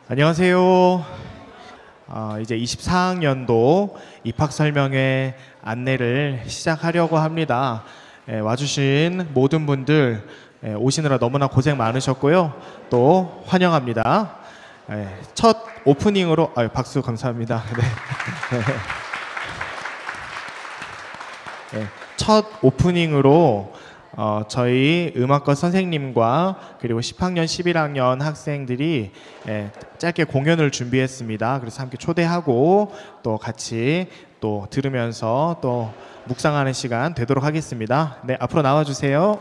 안녕하세요. 이제 24학년도 입학 설명회 안내를 시작하려고 합니다. 와주신 모든 분들 오시느라 너무나 고생 많으셨고요. 또 환영합니다. 첫 오프닝으로 박수 감사합니다. 네. 첫 오프닝으로 저희 음악과 선생님과 그리고 10학년, 11학년 학생들이 짧게 공연을 준비했습니다. 그래서 함께 초대하고 또 같이 또 들으면서 또 묵상하는 시간 되도록 하겠습니다. 네, 앞으로 나와주세요.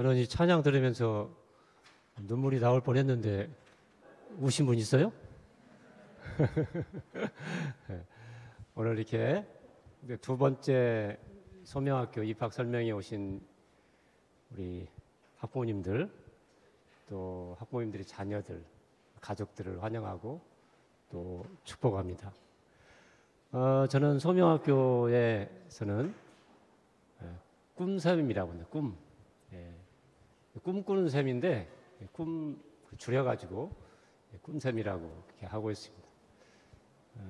저는 이 찬양 들으면서 눈물이 나올 뻔했는데 우신 분 있어요? 네. 오늘 이렇게 두 번째 소명학교 입학 설명에 오신 우리 학부모님들, 또 학부모님들의 자녀들, 가족들을 환영하고 또 축복합니다. 저는 소명학교에서는 꿈샘이라고 합니다. 꿈. 꿈꾸는 셈인데 꿈 줄여가지고 꿈샘이라고 이렇게 하고 있습니다.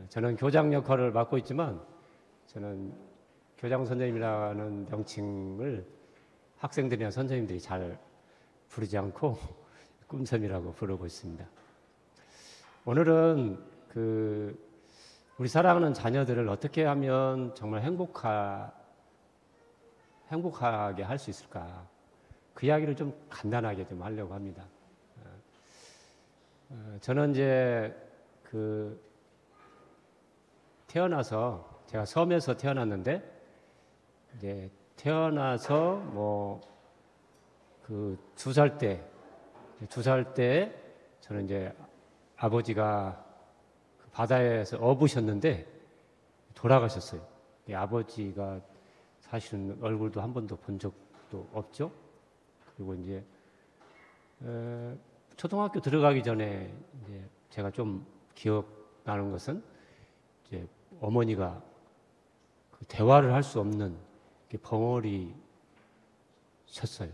저는 교장 역할을 맡고 있지만 저는 교장 선생님이라는 명칭을 학생들이나 선생님들이 잘 부르지 않고 꿈샘이라고 부르고 있습니다. 오늘은 우리 사랑하는 자녀들을 어떻게 하면 정말 행복하게 할 수 있을까? 그 이야기를 좀 간단하게 좀 하려고 합니다. 저는 이제 태어나서 제가 섬에서 태어났는데 이제 태어나서 2살 때 저는 이제 아버지가 바다에서 어부셨는데 돌아가셨어요. 아버지가 사실은 얼굴도 한 번도 본 적도 없죠. 그리고 이제 초등학교 들어가기 전에 이제 제가 좀 기억나는 것은 이제 어머니가 대화를 할 수 없는 벙어리 셨어요.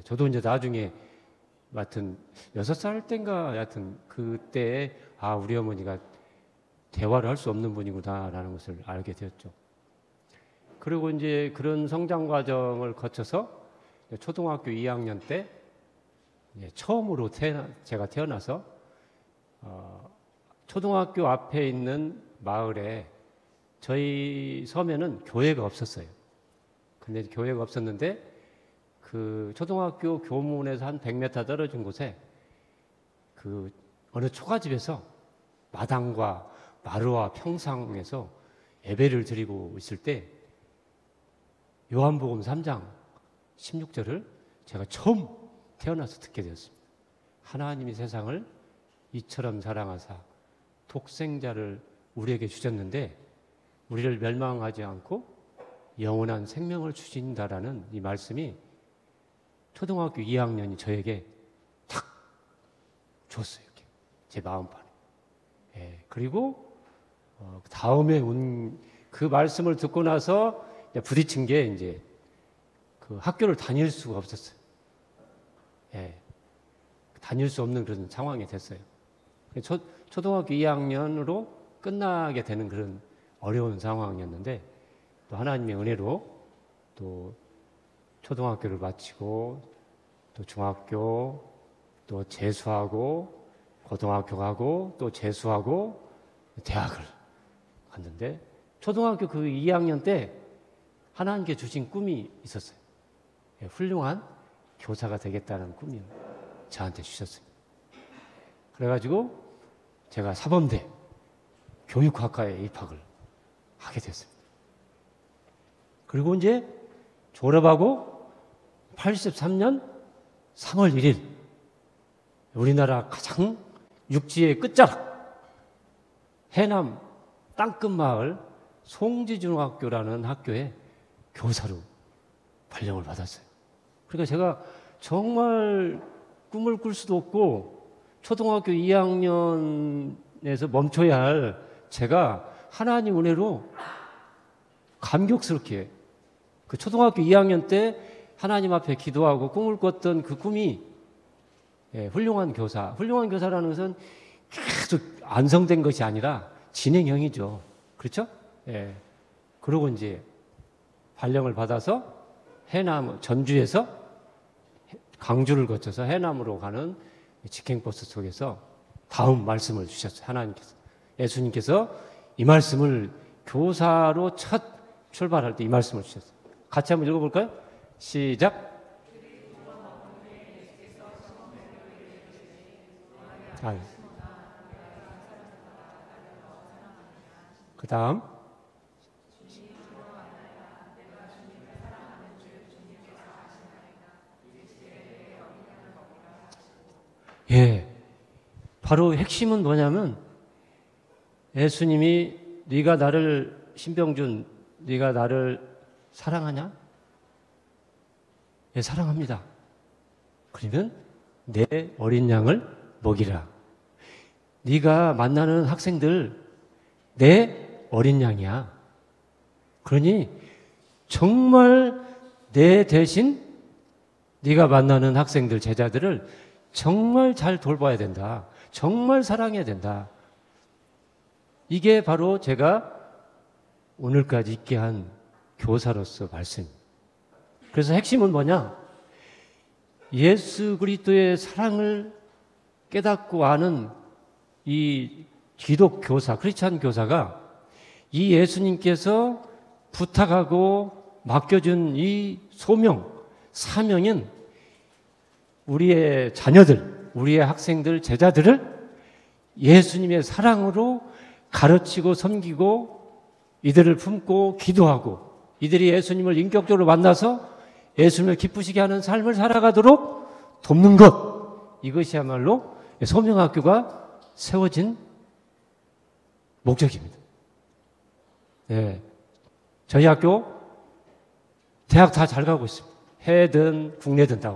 저도 이제 나중에 하여튼 6살 때인가 하여튼 그때 우리 어머니가 대화를 할 수 없는 분이구나라는 것을 알게 되었죠. 그리고 이제 그런 성장 과정을 거쳐서 초등학교 2학년 때 처음으로 제가 태어나서 초등학교 앞에 있는 마을에 저희 섬에는 교회가 없었어요. 근데 교회가 없었는데 그 초등학교 교문에서 한 100m 떨어진 곳에 어느 초가집에서 마당과 마루와 평상에서 예배를 드리고 있을 때 요한복음 3장 16절을 제가 처음 태어나서 듣게 되었습니다. 하나님이 세상을 이처럼 사랑하사 독생자를 우리에게 주셨는데 우리를 멸망하지 않고 영원한 생명을 주신다라는 이 말씀이 초등학교 2학년이 저에게 탁 줬어요. 이렇게 제 마음판에. 그리고 다음에 온 그 말씀을 듣고 나서 부딪힌 게 이제 학교를 다닐 수가 없었어요. 다닐 수 없는 그런 상황이 됐어요. 초등학교 2학년으로 끝나게 되는 그런 어려운 상황이었는데 또 하나님의 은혜로 또 초등학교를 마치고 또 중학교 또 재수하고 고등학교 가고 또 재수하고 대학을 갔는데 초등학교 2학년 때 하나님께 주신 꿈이 있었어요. 훌륭한 교사가 되겠다는 꿈이 저한테 주셨습니다. 그래가지고 제가 사범대 교육학과에 입학을 하게 됐습니다. 그리고 이제 졸업하고 83년 3월 1일 우리나라 가장 육지의 끝자락 해남 땅끝마을 송지중학교라는 학교에 교사로 발령을 받았어요. 그러니까 제가 정말 꿈을 꿀 수도 없고 초등학교 2학년에서 멈춰야 할 제가 하나님 은혜로 감격스럽게 초등학교 2학년 때 하나님 앞에 기도하고 꿈을 꿨던 그 꿈이 훌륭한 교사라는 것은 계속 안성된 것이 아니라 진행형이죠. 그렇죠? 그러고 이제 발령을 받아서 전주에서 강주를 거쳐서 해남으로 가는 직행버스 속에서 다음 말씀을 주셨어요. 하나님께서. 예수님께서 이 말씀을 교사로 첫 출발할 때 이 말씀을 주셨어요. 같이 한번 읽어볼까요? 시작. 그 다음 바로 핵심은 뭐냐면 예수님이 네가 나를 신병준 네가 나를 사랑하냐? 예, 사랑합니다. 그러면 내 어린 양을 먹이라. 네가 만나는 학생들 내 어린 양이야. 그러니 정말 내 대신 네가 만나는 학생들, 제자들을 정말 잘 돌봐야 된다. 정말 사랑해야 된다. 이게 바로 제가 오늘까지 있게 한 교사로서 말씀입니다. 그래서 핵심은 뭐냐? 예수 그리스도의 사랑을 깨닫고 아는 이 기독 교사, 크리스찬 교사가 이 예수님께서 부탁하고 맡겨준 이 소명, 사명인 우리의 자녀들, 우리의 학생들, 제자들을 예수님의 사랑으로 가르치고 섬기고 이들을 품고 기도하고 이들이 예수님을 인격적으로 만나서 예수님을 기쁘시게 하는 삶을 살아가도록 돕는 것, 이것이야말로 소명학교가 세워진 목적입니다. 네. 저희 학교 대학 다 잘 가고 있습니다. 해든 국내든 다.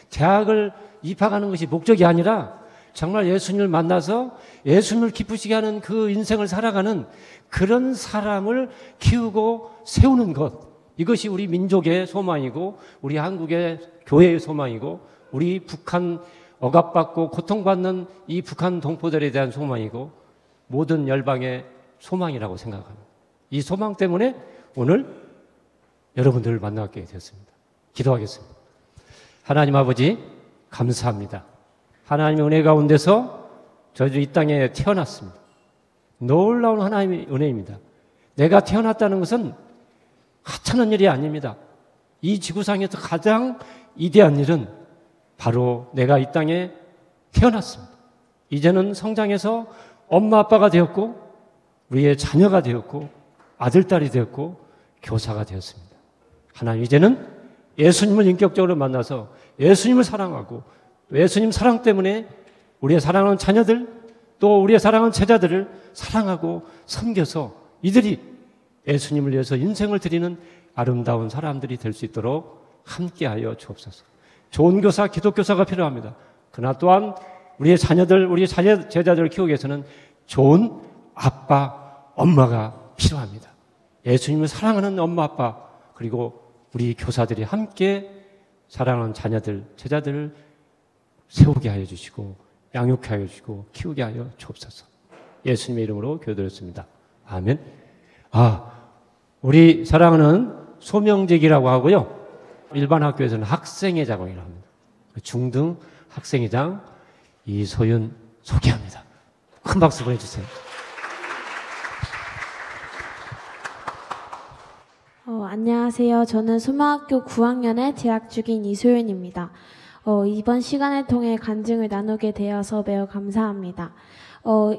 대학을 입학하는 것이 목적이 아니라 정말 예수님을 만나서 예수님을 기쁘시게 하는 그 인생을 살아가는 그런 사람을 키우고 세우는 것, 이것이 우리 민족의 소망이고 우리 한국의 교회의 소망이고 우리 북한 억압받고 고통받는 이 북한 동포들에 대한 소망이고 모든 열방의 소망이라고 생각합니다. 이 소망 때문에 오늘 여러분들을 만나게 되었습니다. 기도하겠습니다. 하나님 아버지 감사합니다. 하나님의 은혜 가운데서 저희도 이 땅에 태어났습니다. 놀라운 하나님의 은혜입니다. 내가 태어났다는 것은 하찮은 일이 아닙니다. 이 지구상에서 가장 위대한 일은 바로 내가 이 땅에 태어났습니다. 이제는 성장해서 엄마 아빠가 되었고 우리의 자녀가 되었고 아들딸이 되었고 교사가 되었습니다. 하나님, 이제는 예수님을 인격적으로 만나서 예수님을 사랑하고 예수님 사랑 때문에 우리의 사랑하는 자녀들 또 우리의 사랑하는 제자들을 사랑하고 섬겨서 이들이 예수님을 위해서 인생을 드리는 아름다운 사람들이 될 수 있도록 함께하여 주옵소서. 좋은 교사, 기독교사가 필요합니다. 그러나 또한 우리의 자녀들, 우리의 제자들을 키우기 위해서는 좋은 아빠, 엄마가 필요합니다. 예수님을 사랑하는 엄마, 아빠 그리고 우리 교사들이 함께 사랑하는 자녀들, 제자들을 세우게 하여 주시고 양육하게 하여 주시고 키우게 하여 주옵소서. 예수님의 이름으로 기도드렸습니다. 아멘. 우리 사랑하는 소명제기라고 하고요. 일반 학교에서는 학생회장이라고 합니다. 중등 학생회장 이소윤 소개합니다. 큰 박수 보내주세요. 안녕하세요. 저는 소망학교 9학년에 재학 중인 이소윤입니다. 이번 시간을 통해 간증을 나누게 되어서 매우 감사합니다.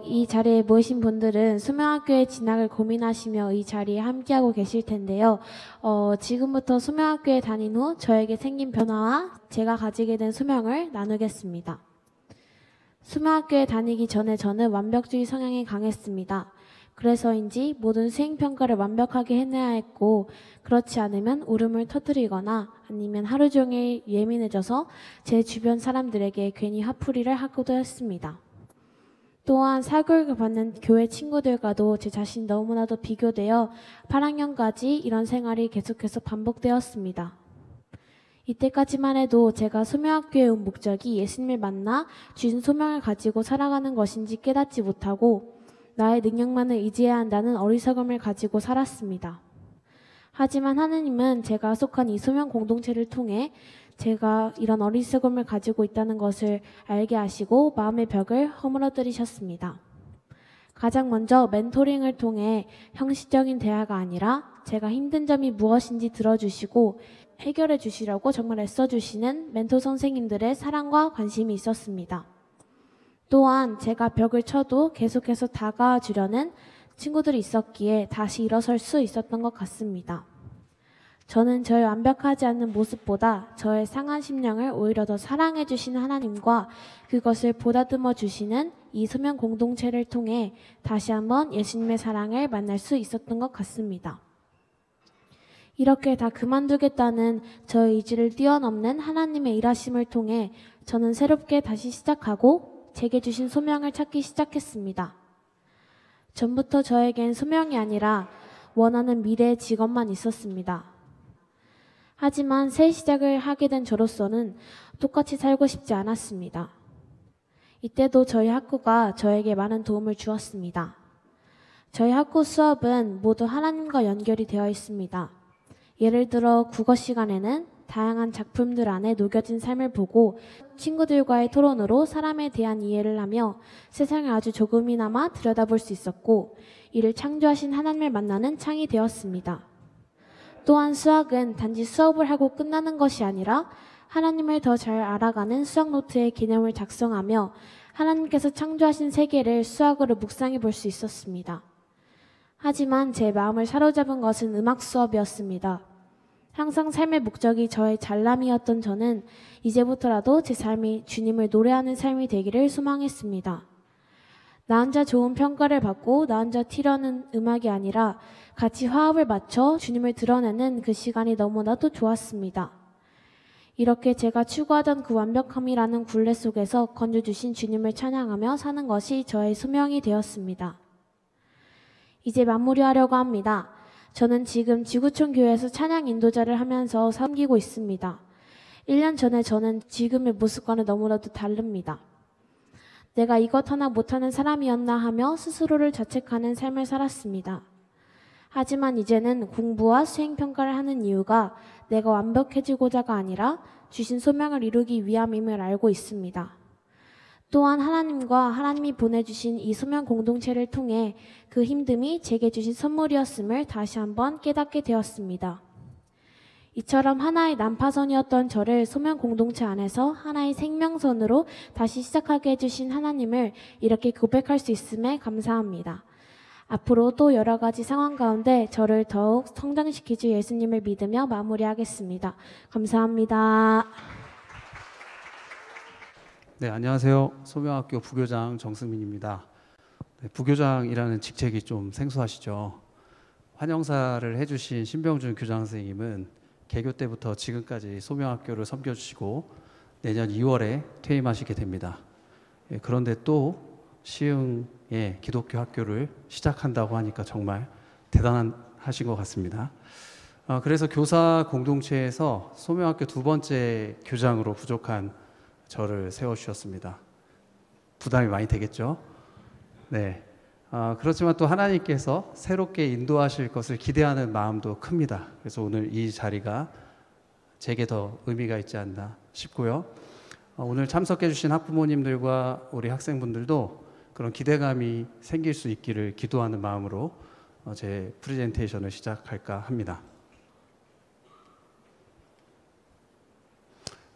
이 자리에 모이신 분들은 소명학교의 진학을 고민하시며 이 자리에 함께하고 계실 텐데요. 지금부터 소명학교에 다닌 후 저에게 생긴 변화와 제가 가지게 된 소명을 나누겠습니다. 소명학교에 다니기 전에 저는 완벽주의 성향이 강했습니다. 그래서인지 모든 수행평가를 완벽하게 해내야 했고 그렇지 않으면 울음을 터뜨리거나 아니면 하루 종일 예민해져서 제 주변 사람들에게 괜히 화풀이를 하기도 했습니다. 또한 사교육을 받는 교회 친구들과도 제 자신이 너무나도 비교되어 8학년까지 이런 생활이 계속해서 반복되었습니다. 이때까지만 해도 제가 소명학교에 온 목적이 예수님을 만나 주신 소명을 가지고 살아가는 것인지 깨닫지 못하고 나의 능력만을 의지해야 한다는 어리석음을 가지고 살았습니다. 하지만 하느님은 제가 속한 이 소명 공동체를 통해 제가 이런 어리석음을 가지고 있다는 것을 알게 하시고 마음의 벽을 허물어뜨리셨습니다. 가장 먼저 멘토링을 통해 형식적인 대화가 아니라 제가 힘든 점이 무엇인지 들어주시고 해결해 주시려고 정말 애써주시는 멘토 선생님들의 사랑과 관심이 있었습니다. 또한 제가 벽을 쳐도 계속해서 다가와 주려는 친구들이 있었기에 다시 일어설 수 있었던 것 같습니다. 저는 저의 완벽하지 않는 모습보다 저의 상한 심령을 오히려 더 사랑해 주시는 하나님과 그것을 보다듬어 주시는 이 소명 공동체를 통해 다시 한번 예수님의 사랑을 만날 수 있었던 것 같습니다. 이렇게 다 그만두겠다는 저의 의지를 뛰어넘는 하나님의 일하심을 통해 저는 새롭게 다시 시작하고 제게 주신 소명을 찾기 시작했습니다. 전부터 저에겐 소명이 아니라 원하는 미래의 직업만 있었습니다. 하지만 새 시작을 하게 된 저로서는 똑같이 살고 싶지 않았습니다. 이때도 저희 학교가 저에게 많은 도움을 주었습니다. 저희 학교 수업은 모두 하나님과 연결이 되어 있습니다. 예를 들어 국어 시간에는 다양한 작품들 안에 녹여진 삶을 보고 친구들과의 토론으로 사람에 대한 이해를 하며 세상을 아주 조금이나마 들여다볼 수 있었고 이를 창조하신 하나님을 만나는 창이 되었습니다. 또한 수학은 단지 수업을 하고 끝나는 것이 아니라 하나님을 더 잘 알아가는 수학 노트의 개념을 작성하며 하나님께서 창조하신 세계를 수학으로 묵상해 볼 수 있었습니다. 하지만 제 마음을 사로잡은 것은 음악 수업이었습니다. 항상 삶의 목적이 저의 잘남이었던 저는 이제부터라도 제 삶이 주님을 노래하는 삶이 되기를 소망했습니다. 나 혼자 좋은 평가를 받고 나 혼자 튀려는 음악이 아니라 같이 화합을 맞춰 주님을 드러내는 그 시간이 너무나도 좋았습니다. 이렇게 제가 추구하던 그 완벽함이라는 굴레 속에서 건져주신 주님을 찬양하며 사는 것이 저의 소명이 되었습니다. 이제 마무리하려고 합니다. 저는 지금 지구촌 교회에서 찬양 인도자를 하면서 섬기고 있습니다. 1년 전에 저는 지금의 모습과는 너무나도 다릅니다. 내가 이것 하나 못하는 사람이었나 하며 스스로를 자책하는 삶을 살았습니다. 하지만 이제는 공부와 수행평가를 하는 이유가 내가 완벽해지고자가 아니라 주신 소명을 이루기 위함임을 알고 있습니다. 또한 하나님과 하나님이 보내주신 이 소명 공동체를 통해 그 힘듦이 제게 주신 선물이었음을 다시 한번 깨닫게 되었습니다. 이처럼 하나의 난파선이었던 저를 소명 공동체 안에서 하나의 생명선으로 다시 시작하게 해주신 하나님을 이렇게 고백할 수 있음에 감사합니다. 앞으로 또 여러 가지 상황 가운데 저를 더욱 성장시키실 예수님을 믿으며 마무리하겠습니다. 감사합니다. 네, 안녕하세요. 소명학교 부교장 정승민입니다. 네, 부교장이라는 직책이 좀 생소하시죠? 환영사를 해주신 신병준 교장 선생님은 개교 때부터 지금까지 소명학교를 섬겨주시고 내년 2월에 퇴임하시게 됩니다. 예, 그런데 또 시흥의 기독교 학교를 시작한다고 하니까 정말 대단하신 것 같습니다. 그래서 교사 공동체에서 소명학교 두 번째 교장으로 부족한 저를 세워주셨습니다. 부담이 많이 되겠죠? 네. 그렇지만 또 하나님께서 새롭게 인도하실 것을 기대하는 마음도 큽니다. 그래서 오늘 이 자리가 제게 더 의미가 있지 않나 싶고요. 오늘 참석해 주신 학부모님들과 우리 학생분들도 그런 기대감이 생길 수 있기를 기도하는 마음으로 제 프레젠테이션을 시작할까 합니다.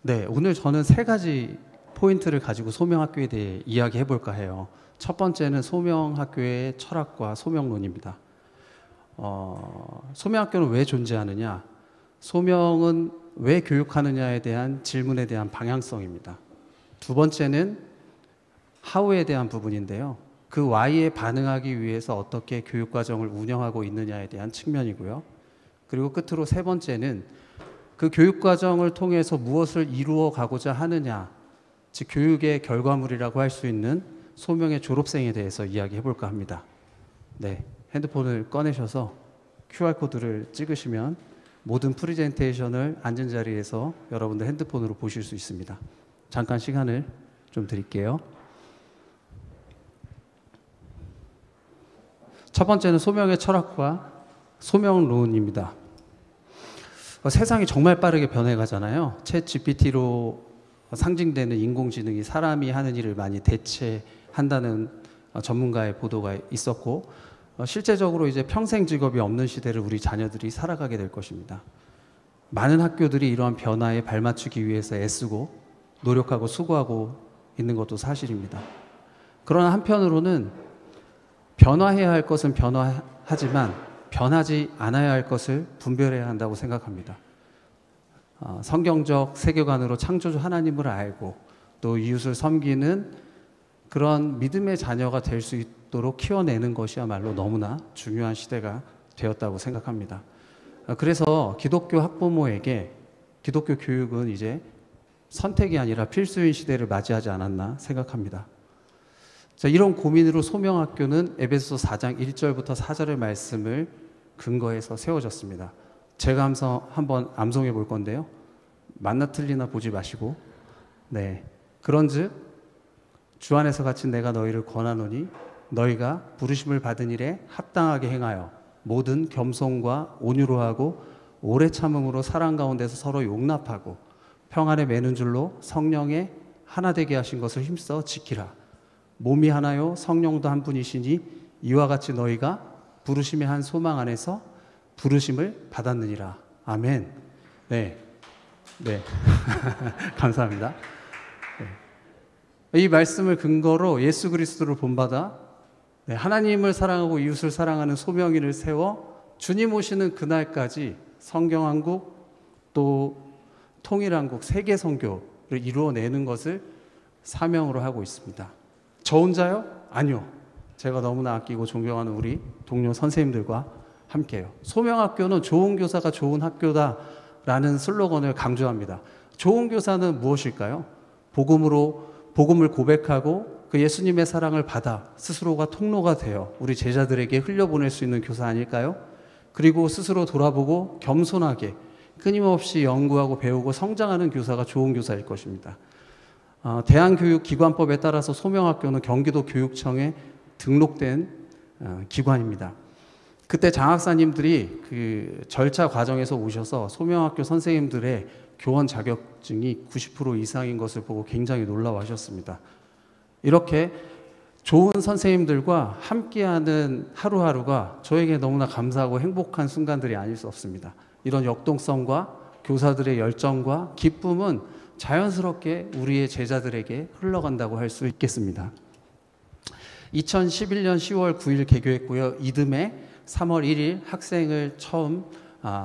네, 오늘 저는 세 가지 포인트를 가지고 소명학교에 대해 이야기해 볼까 해요. 첫 번째는 소명학교의 철학과 소명론입니다. 소명학교는 왜 존재하느냐? 소명은 왜 교육하느냐에 대한 질문에 대한 방향성입니다. 두 번째는 how에 대한 부분인데요. 그 why에 반응하기 위해서 어떻게 교육과정을 운영하고 있느냐에 대한 측면이고요. 그리고 끝으로 세 번째는 그 교육과정을 통해서 무엇을 이루어 가고자 하느냐, 즉 교육의 결과물이라고 할 수 있는 소명의 졸업생에 대해서 이야기해 볼까 합니다. 네, 핸드폰을 꺼내셔서 QR코드를 찍으시면 모든 프레젠테이션을 앉은 자리에서 여러분들 핸드폰으로 보실 수 있습니다. 잠깐 시간을 좀 드릴게요. 첫 번째는 소명의 철학과 소명론입니다. 세상이 정말 빠르게 변해가잖아요. 챗 GPT로 상징되는 인공지능이 사람이 하는 일을 많이 대체한다는 전문가의 보도가 있었고, 실제적으로 이제 평생 직업이 없는 시대를 우리 자녀들이 살아가게 될 것입니다. 많은 학교들이 이러한 변화에 발맞추기 위해서 애쓰고 노력하고 수고하고 있는 것도 사실입니다. 그러나 한편으로는 변화해야 할 것은 변화하지만 변하지 않아야 할 것을 분별해야 한다고 생각합니다. 성경적 세계관으로 창조주 하나님을 알고 또 이웃을 섬기는 그런 믿음의 자녀가 될 수 있도록 키워내는 것이야말로 너무나 중요한 시대가 되었다고 생각합니다. 그래서 기독교 학부모에게 기독교 교육은 이제 선택이 아니라 필수인 시대를 맞이하지 않았나 생각합니다. 자, 이런 고민으로 소명학교는 에베소서 4장 1절부터 4절의 말씀을 근거해서 세워졌습니다. 제가 한번 암송해 볼 건데요. 맞나 틀리나 보지 마시고, 네, 그런즉 주 안에서 갇힌 내가 너희를 권하노니 너희가 부르심을 받은 일에 합당하게 행하여 모든 겸손과 온유로 하고 오래 참음으로 사랑 가운데서 서로 용납하고 평안에 매는 줄로 성령에 하나 되게 하신 것을 힘써 지키라. 몸이 하나요 성령도 한 분이시니 이와 같이 너희가 부르심의 한 소망 안에서 부르심을 받았느니라. 아멘. 네, 네. 감사합니다. 네. 이 말씀을 근거로 예수 그리스도를 본받아 하나님을 사랑하고 이웃을 사랑하는 소명인을 세워 주님 오시는 그날까지 성경한국 또 통일한국 세계 선교를 이루어내는 것을 사명으로 하고 있습니다. 저 혼자요? 아니요. 제가 너무나 아끼고 존경하는 우리 동료 선생님들과 함께요. 소명학교는 좋은 교사가 좋은 학교다라는 슬로건을 강조합니다. 좋은 교사는 무엇일까요? 복음을 고백하고 그 예수님의 사랑을 받아 스스로가 통로가 되어 우리 제자들에게 흘려보낼 수 있는 교사 아닐까요? 그리고 스스로 돌아보고 겸손하게 끊임없이 연구하고 배우고 성장하는 교사가 좋은 교사일 것입니다. 대한교육기관법에 따라서 소명학교는 경기도 교육청에 등록된 기관입니다. 그때 장학사님들이 그 절차 과정에서 오셔서 소명학교 선생님들의 교원 자격증이 90% 이상인 것을 보고 굉장히 놀라워하셨습니다. 이렇게 좋은 선생님들과 함께하는 하루하루가 저에게 너무나 감사하고 행복한 순간들이 아닐 수 없습니다. 이런 역동성과 교사들의 열정과 기쁨은 자연스럽게 우리의 제자들에게 흘러간다고 할 수 있겠습니다. 2011년 10월 9일 개교했고요. 이듬해 3월 1일 학생을 처음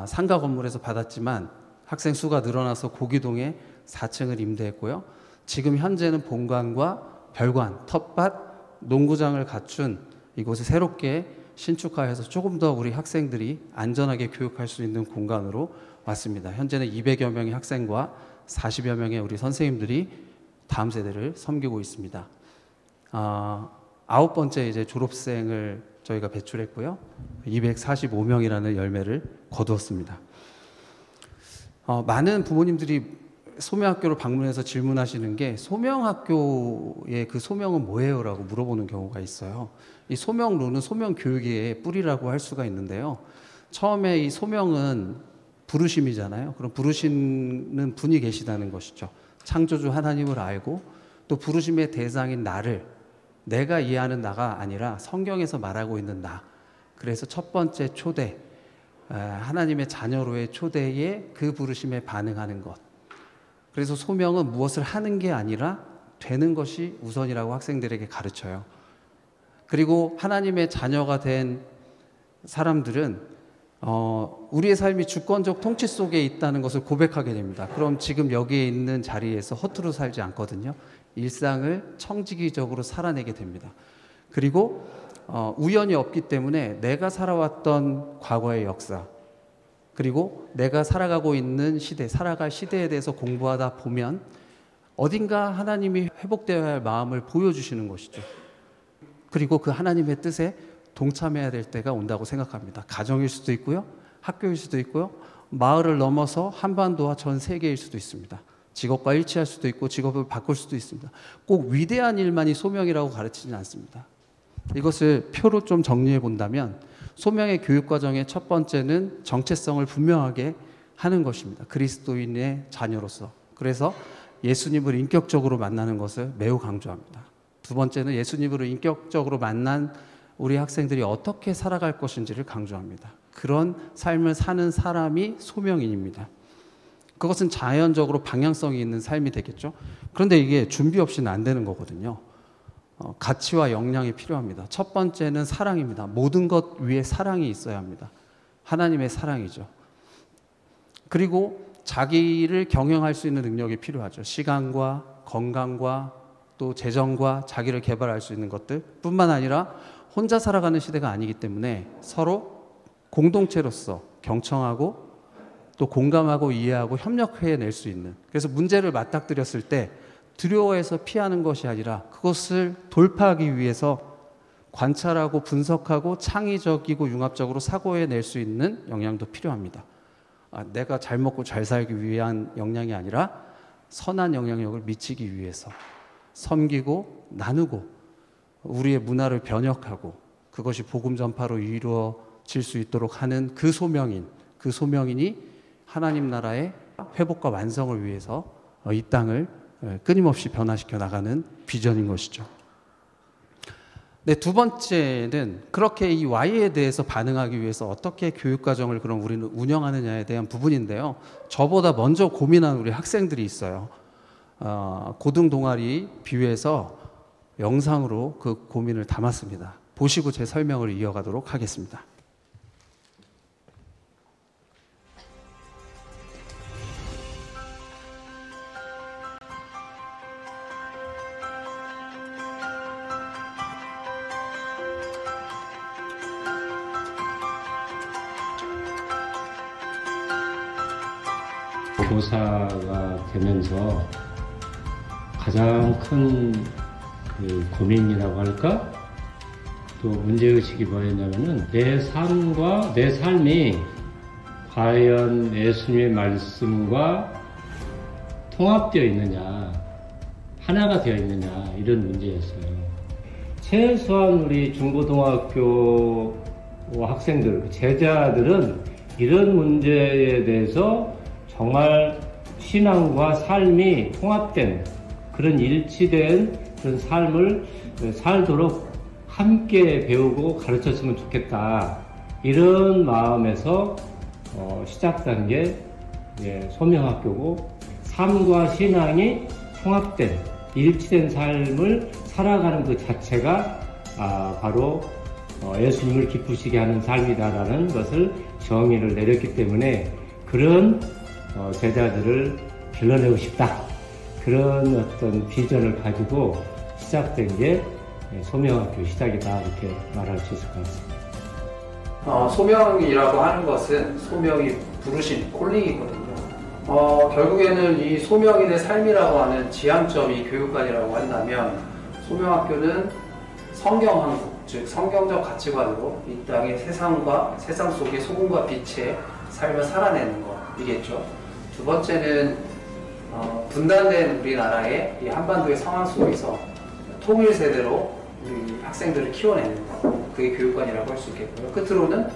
상가 건물에서 받았지만 학생 수가 늘어나서 고기동에 4층을 임대했고요. 지금 현재는 본관과 별관, 텃밭, 농구장을 갖춘 이곳을 새롭게 신축하여서 조금 더 우리 학생들이 안전하게 교육할 수 있는 공간으로 왔습니다. 현재는 200여 명의 학생과 40여 명의 우리 선생님들이 다음 세대를 섬기고 있습니다. 9번째 이제 졸업생을 저희가 배출했고요. 245명이라는 열매를 거두었습니다. 많은 부모님들이 소명학교를 방문해서 질문하시는 게 소명학교의 그 소명은 뭐예요? 라고 물어보는 경우가 있어요. 이 소명론은 소명교육의 뿌리라고 할 수가 있는데요. 처음에 이 소명은 부르심이잖아요. 그럼 부르시는 분이 계시다는 것이죠. 창조주 하나님을 알고 또 부르심의 대상인 나를 내가 이해하는 나가 아니라 성경에서 말하고 있는 나. 그래서 첫 번째 초대, 하나님의 자녀로의 초대에 그 부르심에 반응하는 것. 그래서 소명은 무엇을 하는 게 아니라 되는 것이 우선이라고 학생들에게 가르쳐요. 그리고 하나님의 자녀가 된 사람들은 우리의 삶이 주권적 통치 속에 있다는 것을 고백하게 됩니다. 그럼 지금 여기에 있는 자리에서 허투루 살지 않거든요. 일상을 청지기적으로 살아내게 됩니다. 그리고 우연이 없기 때문에 내가 살아왔던 과거의 역사, 그리고 내가 살아가고 있는 시대, 살아갈 시대에 대해서 공부하다 보면 어딘가 하나님이 회복되어야 할 마음을 보여주시는 것이죠. 그리고 그 하나님의 뜻에 동참해야 될 때가 온다고 생각합니다. 가정일 수도 있고요. 학교일 수도 있고요. 마을을 넘어서 한반도와 전 세계일 수도 있습니다. 직업과 일치할 수도 있고 직업을 바꿀 수도 있습니다. 꼭 위대한 일만이 소명이라고 가르치지는 않습니다. 이것을 표로 좀 정리해 본다면 소명의 교육과정의 첫 번째는 정체성을 분명하게 하는 것입니다. 그리스도인의 자녀로서. 그래서 예수님을 인격적으로 만나는 것을 매우 강조합니다. 두 번째는 예수님으로 인격적으로 만난 우리 학생들이 어떻게 살아갈 것인지를 강조합니다. 그런 삶을 사는 사람이 소명인입니다. 그것은 자연적으로 방향성이 있는 삶이 되겠죠. 그런데 이게 준비 없이는 안 되는 거거든요. 가치와 역량이 필요합니다. 첫 번째는 사랑입니다. 모든 것 위에 사랑이 있어야 합니다. 하나님의 사랑이죠. 그리고 자기를 경영할 수 있는 능력이 필요하죠. 시간과 건강과 또 재정과 자기를 개발할 수 있는 것들 뿐만 아니라 혼자 살아가는 시대가 아니기 때문에 서로 공동체로서 경청하고 또 공감하고 이해하고 협력해낼 수 있는, 그래서 문제를 맞닥뜨렸을 때 두려워해서 피하는 것이 아니라 그것을 돌파하기 위해서 관찰하고 분석하고 창의적이고 융합적으로 사고해낼 수 있는 역량도 필요합니다. 내가 잘 먹고 잘 살기 위한 역량이 아니라 선한 영향력을 미치기 위해서 섬기고 나누고 우리의 문화를 변혁하고 그것이 복음 전파로 이루어질 수 있도록 하는 그 소명인이 하나님 나라의 회복과 완성을 위해서 이 땅을 끊임없이 변화시켜 나가는 비전인 것이죠. 네, 두 번째는 그렇게 이 Y에 대해서 반응하기 위해서 어떻게 교육과정을 그럼 우리는 운영하느냐에 대한 부분인데요. 저보다 먼저 고민한 우리 학생들이 있어요. 고등 동아리 비유해서 영상으로 그 고민을 담았습니다. 보시고 제 설명을 이어가도록 하겠습니다. 교사가 되면서 가장 큰 그 고민이라고 할까? 또 문제의식이 뭐였냐면은 내 삶과 내 삶이 과연 예수님의 말씀과 통합되어 있느냐, 하나가 되어 있느냐, 이런 문제였어요. 최소한 우리 중고등학교 학생들, 제자들은 이런 문제에 대해서 정말 신앙과 삶이 통합된 그런 일치된 그런 삶을 살도록 함께 배우고 가르쳤으면 좋겠다. 이런 마음에서 시작된 게 소명학교고, 삶과 신앙이 통합된 일치된 삶을 살아가는 그 자체가 바로 예수님을 기쁘시게 하는 삶이다라는 것을 정의를 내렸기 때문에 그런 제자들을 길러내고 싶다. 그런 어떤 비전을 가지고 시작된 게 소명학교 시작이다, 이렇게 말할 수 있을 것 같습니다. 소명이라고 하는 것은 소명이 부르심, 콜링이거든요. 결국에는 이 소명인의 삶이라고 하는 지향점이 교육관이라고 한다면 소명학교는 성경한국, 즉 성경적 가치관으로 이 땅의 세상 속의 소금과 빛의 삶을 살아내는 것이겠죠. 두 번째는 분단된 우리나라의 이 한반도의 상황 속에서 통일 세대로 우리 학생들을 키워내는 것, 그게 교육관이라고 할 수 있겠고요. 끝으로는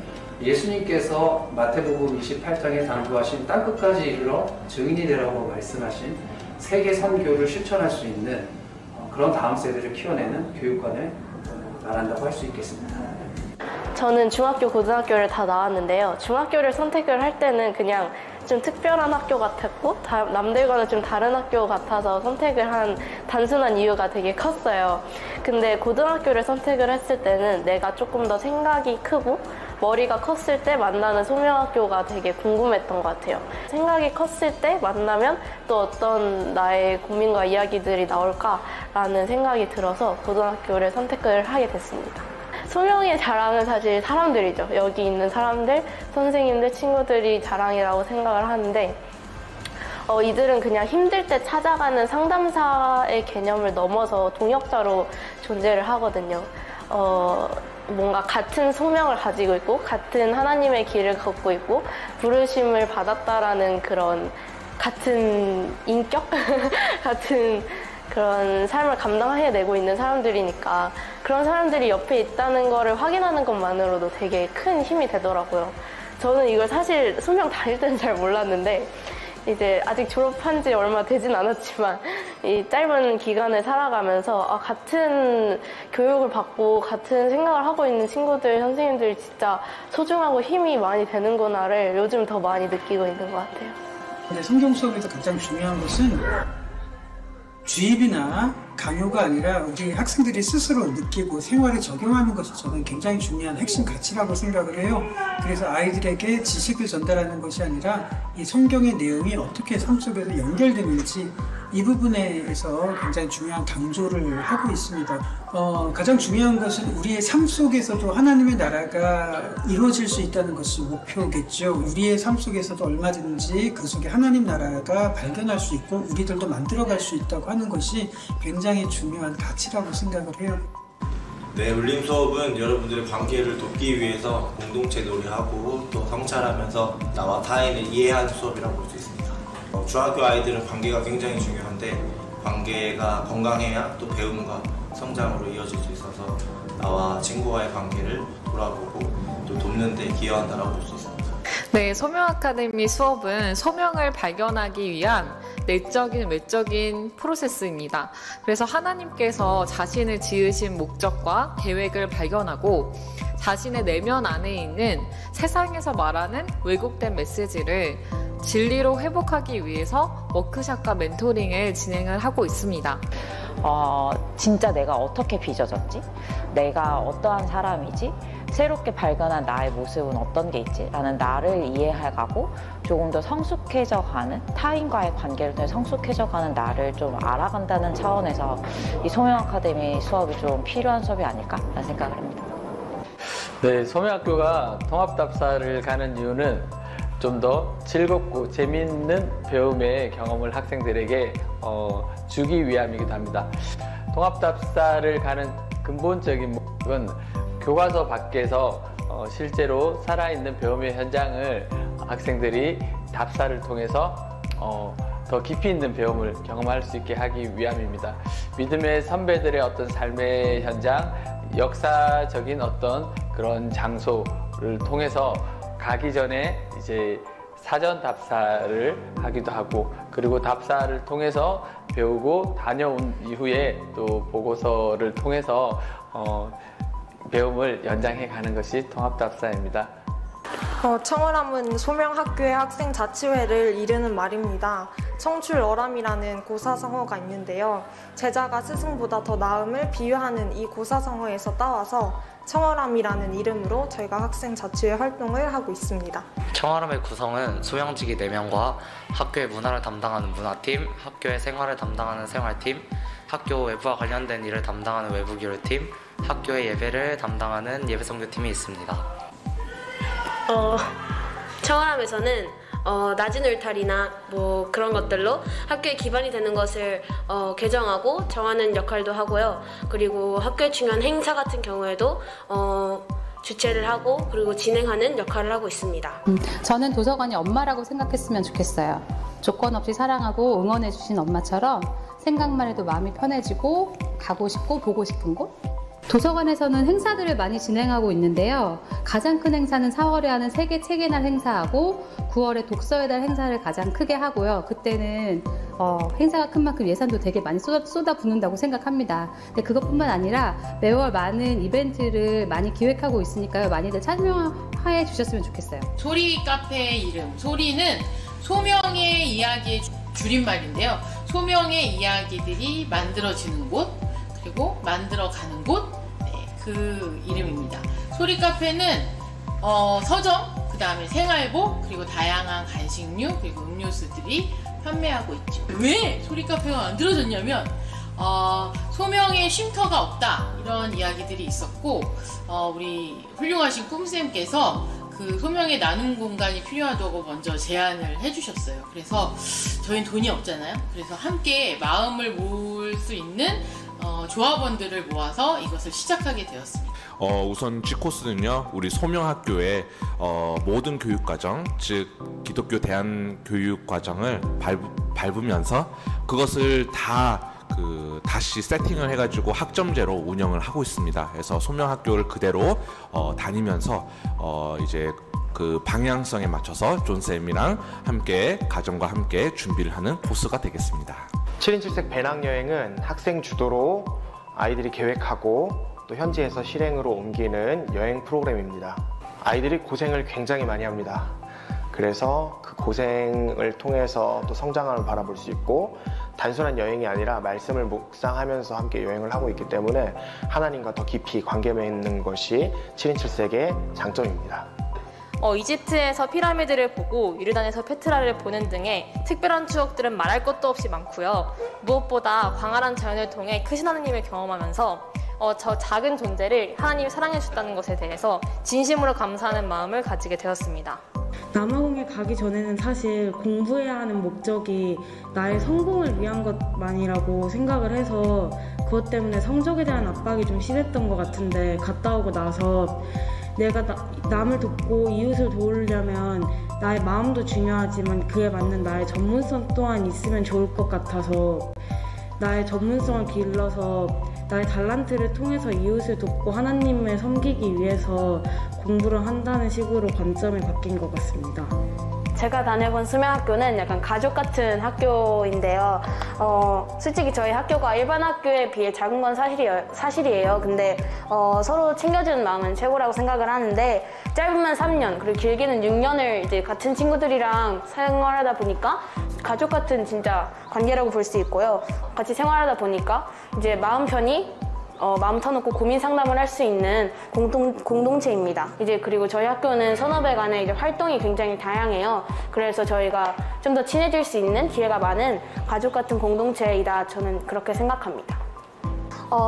예수님께서 마태복음 28장에 당부하신 땅끝까지 이르러 증인이 되라고 말씀하신 세계 선교를 실천할 수 있는 그런 다음 세대를 키워내는 교육관을 말한다고 할 수 있겠습니다. 저는 중학교, 고등학교를 다 나왔는데요. 중학교를 선택을 할 때는 그냥 좀 특별한 학교 같았고 남들과는 좀 다른 학교 같아서 선택을 한 단순한 이유가 되게 컸어요. 근데 고등학교를 선택을 했을 때는 내가 조금 더 생각이 크고 머리가 컸을 때 만나는 소명학교가 되게 궁금했던 것 같아요. 생각이 컸을 때 만나면 또 어떤 나의 고민과 이야기들이 나올까라는 생각이 들어서 고등학교를 선택을 하게 됐습니다. 소명의 자랑은 사실 사람들이죠. 여기 있는 사람들, 선생님들, 친구들이 자랑이라고 생각을 하는데 이들은 그냥 힘들 때 찾아가는 상담사의 개념을 넘어서 동역자로 존재를 하거든요. 뭔가 같은 소명을 가지고 있고 같은 하나님의 길을 걷고 있고 부르심을 받았다라는 그런 같은 인격? 같은 그런 삶을 감당해내고 있는 사람들이니까 그런 사람들이 옆에 있다는 거를 확인하는 것만으로도 되게 큰 힘이 되더라고요. 저는 이걸 사실 소명 다닐 때는 잘 몰랐는데 이제 아직 졸업한 지 얼마 되진 않았지만 이 짧은 기간을 살아가면서 같은 교육을 받고 같은 생각을 하고 있는 친구들, 선생님들이 진짜 소중하고 힘이 많이 되는구나를 요즘 더 많이 느끼고 있는 것 같아요. 성경 수업에서 가장 중요한 것은 주입이나 강요가 아니라 우리 학생들이 스스로 느끼고 생활에 적용하는 것이 저는 굉장히 중요한 핵심 가치라고 생각을 해요. 그래서 아이들에게 지식을 전달하는 것이 아니라 이 성경의 내용이 어떻게 삶 속에서 연결되는지 이 부분에서 굉장히 중요한 강조를 하고 있습니다. 가장 중요한 것은 우리의 삶 속에서도 하나님의 나라가 이루어질 수 있다는 것이 목표겠죠. 우리의 삶 속에서도 얼마든지 그 속에 하나님 나라가 발견할 수 있고 우리들도 만들어갈 수 있다고 하는 것이 굉장히 중요한 가치라고 생각을 해요. 네, 울림 수업은 여러분들의 관계를 돕기 위해서 공동체 놀이하고 또 성찰하면서 나와 타인을 이해하는 수업이라고 볼 수 있습니다. 중학교 아이들은 관계가 굉장히 중요한데 관계가 건강해야 또 배움과 성장으로 이어질 수 있어서 나와 친구와의 관계를 돌아보고 또 돕는 데 기여한다고 볼 수 있습니다. 네, 소명 아카데미 수업은 소명을 발견하기 위한 내적인 외적인 프로세스입니다. 그래서 하나님께서 자신을 지으신 목적과 계획을 발견하고 자신의 내면 안에 있는 세상에서 말하는 왜곡된 메시지를 진리로 회복하기 위해서 워크숍과 멘토링을 진행을 하고 있습니다. 진짜 내가 어떻게 빚어졌지? 내가 어떠한 사람이지? 새롭게 발견한 나의 모습은 어떤 게 있지? 라는 나를 이해해가고 조금 더 성숙해져가는, 타인과의 관계를 통해 성숙해져가는 나를 좀 알아간다는 차원에서 이 소명 아카데미 수업이 좀 필요한 수업이 아닐까라는 생각을 합니다. 네, 소명학교가 통합답사를 가는 이유는 좀 더 즐겁고 재미있는 배움의 경험을 학생들에게 주기 위함이기도 합니다. 통합답사를 가는 근본적인 목적은 교과서 밖에서 실제로 살아있는 배움의 현장을 학생들이 답사를 통해서 더 깊이 있는 배움을 경험할 수 있게 하기 위함입니다. 믿음의 선배들의 어떤 삶의 현장, 역사적인 어떤 그런 장소를 통해서 가기 전에 이제 사전 답사를 하기도 하고, 그리고 답사를 통해서 배우고 다녀온 이후에 또 보고서를 통해서 배움을 연장해 가는 것이 통합답사입니다. 청월함은 소명학교의 학생 자치회를 이르는 말입니다. 청출어람이라는 고사성어가 있는데요. 제자가 스승보다 더 나음을 비유하는 이 고사성어에서 따와서 청월함이라는 이름으로 저희가 학생 자치회 활동을 하고 있습니다. 청월함의 구성은 소명직이 4명과 학교의 문화를 담당하는 문화팀, 학교의 생활을 담당하는 생활팀, 학교 외부와 관련된 일을 담당하는 외부기류팀, 학교의 예배를 담당하는 예배선교팀이 있습니다. 청월함에서는 낮은 울타리나 뭐 그런 것들로 학교의 기반이 되는 것을 개정하고 정하는 역할도 하고요. 그리고 학교에 중요한 행사 같은 경우에도 주최를 하고 그리고 진행하는 역할을 하고 있습니다. 저는 도서관이 엄마라고 생각했으면 좋겠어요. 조건 없이 사랑하고 응원해주신 엄마처럼 생각만 해도 마음이 편해지고 가고 싶고 보고 싶은 곳? 도서관에서는 행사들을 많이 진행하고 있는데요. 가장 큰 행사는 4월에 하는 세계 책의 날 행사하고 9월에 독서의 달 행사를 가장 크게 하고요. 그때는 행사가 큰 만큼 예산도 되게 많이 쏟아붓는다고 생각합니다. 근데 그것뿐만 아니라 매월 많은 이벤트를 많이 기획하고 있으니까요. 많이들 참여해 주셨으면 좋겠어요. 소리 카페의 이름, 소리는 소명의 이야기의 줄임말인데요. 소명의 이야기들이 만들어지는 곳, 그리고 만들어가는 곳, 그 이름입니다. 소리 카페는 서점, 그 다음에 생활복, 그리고 다양한 간식류, 그리고 음료수들이 판매하고 있죠. 왜 소리 카페가 만들어졌냐면 소명의 쉼터가 없다, 이런 이야기들이 있었고 우리 훌륭하신 꿈쌤께서 그 소명의 나눔 공간이 필요하다고 먼저 제안을 해주셨어요. 그래서 저희는 돈이 없잖아요. 그래서 함께 마음을 모을 수 있는 조합원들을 모아서 이것을 시작하게 되었습니다. 우선 G코스는요, 우리 소명학교의 모든 교육과정, 즉 기독교 대안교육과정을 밟으면서 그것을 다시 세팅을 해가지고 학점제로 운영을 하고 있습니다. 그래서 소명학교를 그대로 다니면서 이제 그 방향성에 맞춰서 존쌤이랑 함께 가정과 함께 준비를 하는 코스가 되겠습니다. 7인 7색 배낭여행은 학생 주도로 아이들이 계획하고 또 현지에서 실행으로 옮기는 여행 프로그램입니다. 아이들이 고생을 굉장히 많이 합니다. 그래서 그 고생을 통해서 또 성장함을 바라볼 수 있고 단순한 여행이 아니라 말씀을 묵상하면서 함께 여행을 하고 있기 때문에 하나님과 더 깊이 관계 맺는 것이 7인7색의 장점입니다. 이집트에서 피라미드를 보고 요르단에서 페트라를 보는 등의 특별한 추억들은 말할 것도 없이 많고요. 무엇보다 광활한 자연을 통해 크신 하나님을 경험하면서 저 작은 존재를 하나님이 사랑해 주셨다는 것에 대해서 진심으로 감사하는 마음을 가지게 되었습니다. 남아공에 가기 전에는 사실 공부해야 하는 목적이 나의 성공을 위한 것만이라고 생각을 해서 그것 때문에 성적에 대한 압박이 좀 심했던 것 같은데, 갔다 오고 나서 내가 남을 돕고 이웃을 도우려면 나의 마음도 중요하지만 그에 맞는 나의 전문성 또한 있으면 좋을 것 같아서 나의 전문성을 길러서 나의 달란트를 통해서 이웃을 돕고 하나님을 섬기기 위해서 공부를 한다는 식으로 관점이 바뀐 것 같습니다. 제가 다녀본 수명학교는 약간 가족 같은 학교인데요. 솔직히 저희 학교가 일반 학교에 비해 작은 건 사실이에요. 근데 서로 챙겨주는 마음은 최고라고 생각을 하는데, 짧으면 3년, 그리고 길게는 6년을 이제 같은 친구들이랑 생활하다 보니까 가족 같은 진짜 관계라고 볼 수 있고요. 같이 생활하다 보니까 이제 마음 편히 마음 터놓고 고민 상담을 할 수 있는 공동체입니다. 이제 그리고 저희 학교는 선후배 간의 이제 활동이 굉장히 다양해요. 그래서 저희가 좀 더 친해질 수 있는 기회가 많은 가족 같은 공동체이다, 저는 그렇게 생각합니다.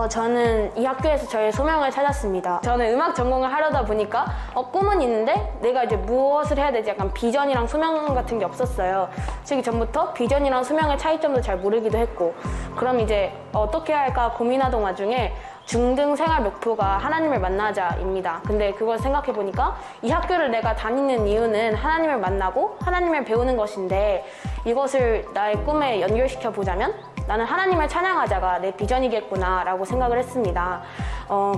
저는 이 학교에서 저의 소명을 찾았습니다. 저는 음악 전공을 하려다 보니까 꿈은 있는데 내가 이제 무엇을 해야 되지, 약간 비전이랑 소명 같은 게 없었어요. 솔직히 전부터 비전이랑 소명의 차이점도 잘 모르기도 했고, 그럼 이제 어떻게 할까 고민하던 와중에 중등 생활 목표가 하나님을 만나자입니다. 근데 그걸 생각해 보니까 이 학교를 내가 다니는 이유는 하나님을 만나고 하나님을 배우는 것인데, 이것을 나의 꿈에 연결시켜 보자면 나는 하나님을 찬양하자가 내 비전이겠구나 라고 생각을 했습니다.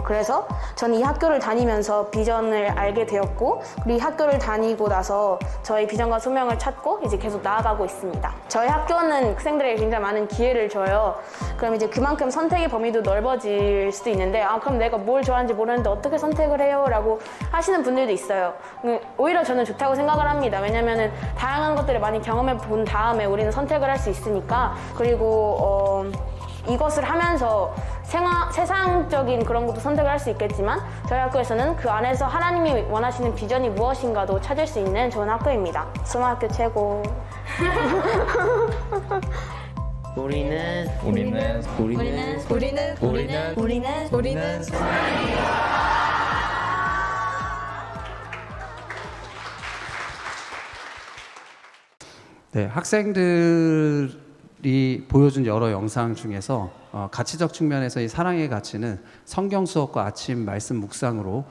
그래서 저는 이 학교를 다니면서 비전을 알게 되었고, 그리고 이 학교를 다니고 나서 저의 비전과 소명을 찾고 이제 계속 나아가고 있습니다. 저희 학교는 학생들에게 굉장히 많은 기회를 줘요. 그럼 이제 그만큼 선택의 범위도 넓어질 수도 있는데, 그럼 내가 뭘 좋아하는지 모르는데 어떻게 선택을 해요? 라고 하시는 분들도 있어요. 오히려 저는 좋다고 생각을 합니다. 왜냐면은 다양한 것들을 많이 경험해 본 다음에 우리는 선택을 할 수 있으니까. 그리고 이것을 하면서 세상적인 그런 것도 선택을 할 수 있겠지만, 저희 학교에서는 그 안에서 하나님이 원하시는 비전이 무엇인가도 찾을 수 있는 좋은 학교입니다. 수마학교 최고. 우리는 네, 학생들이 보여준 여러 영상 중에서 가치적 측면에서 이 사랑의 가치는 성경 수업과 아침 말씀 묵상으로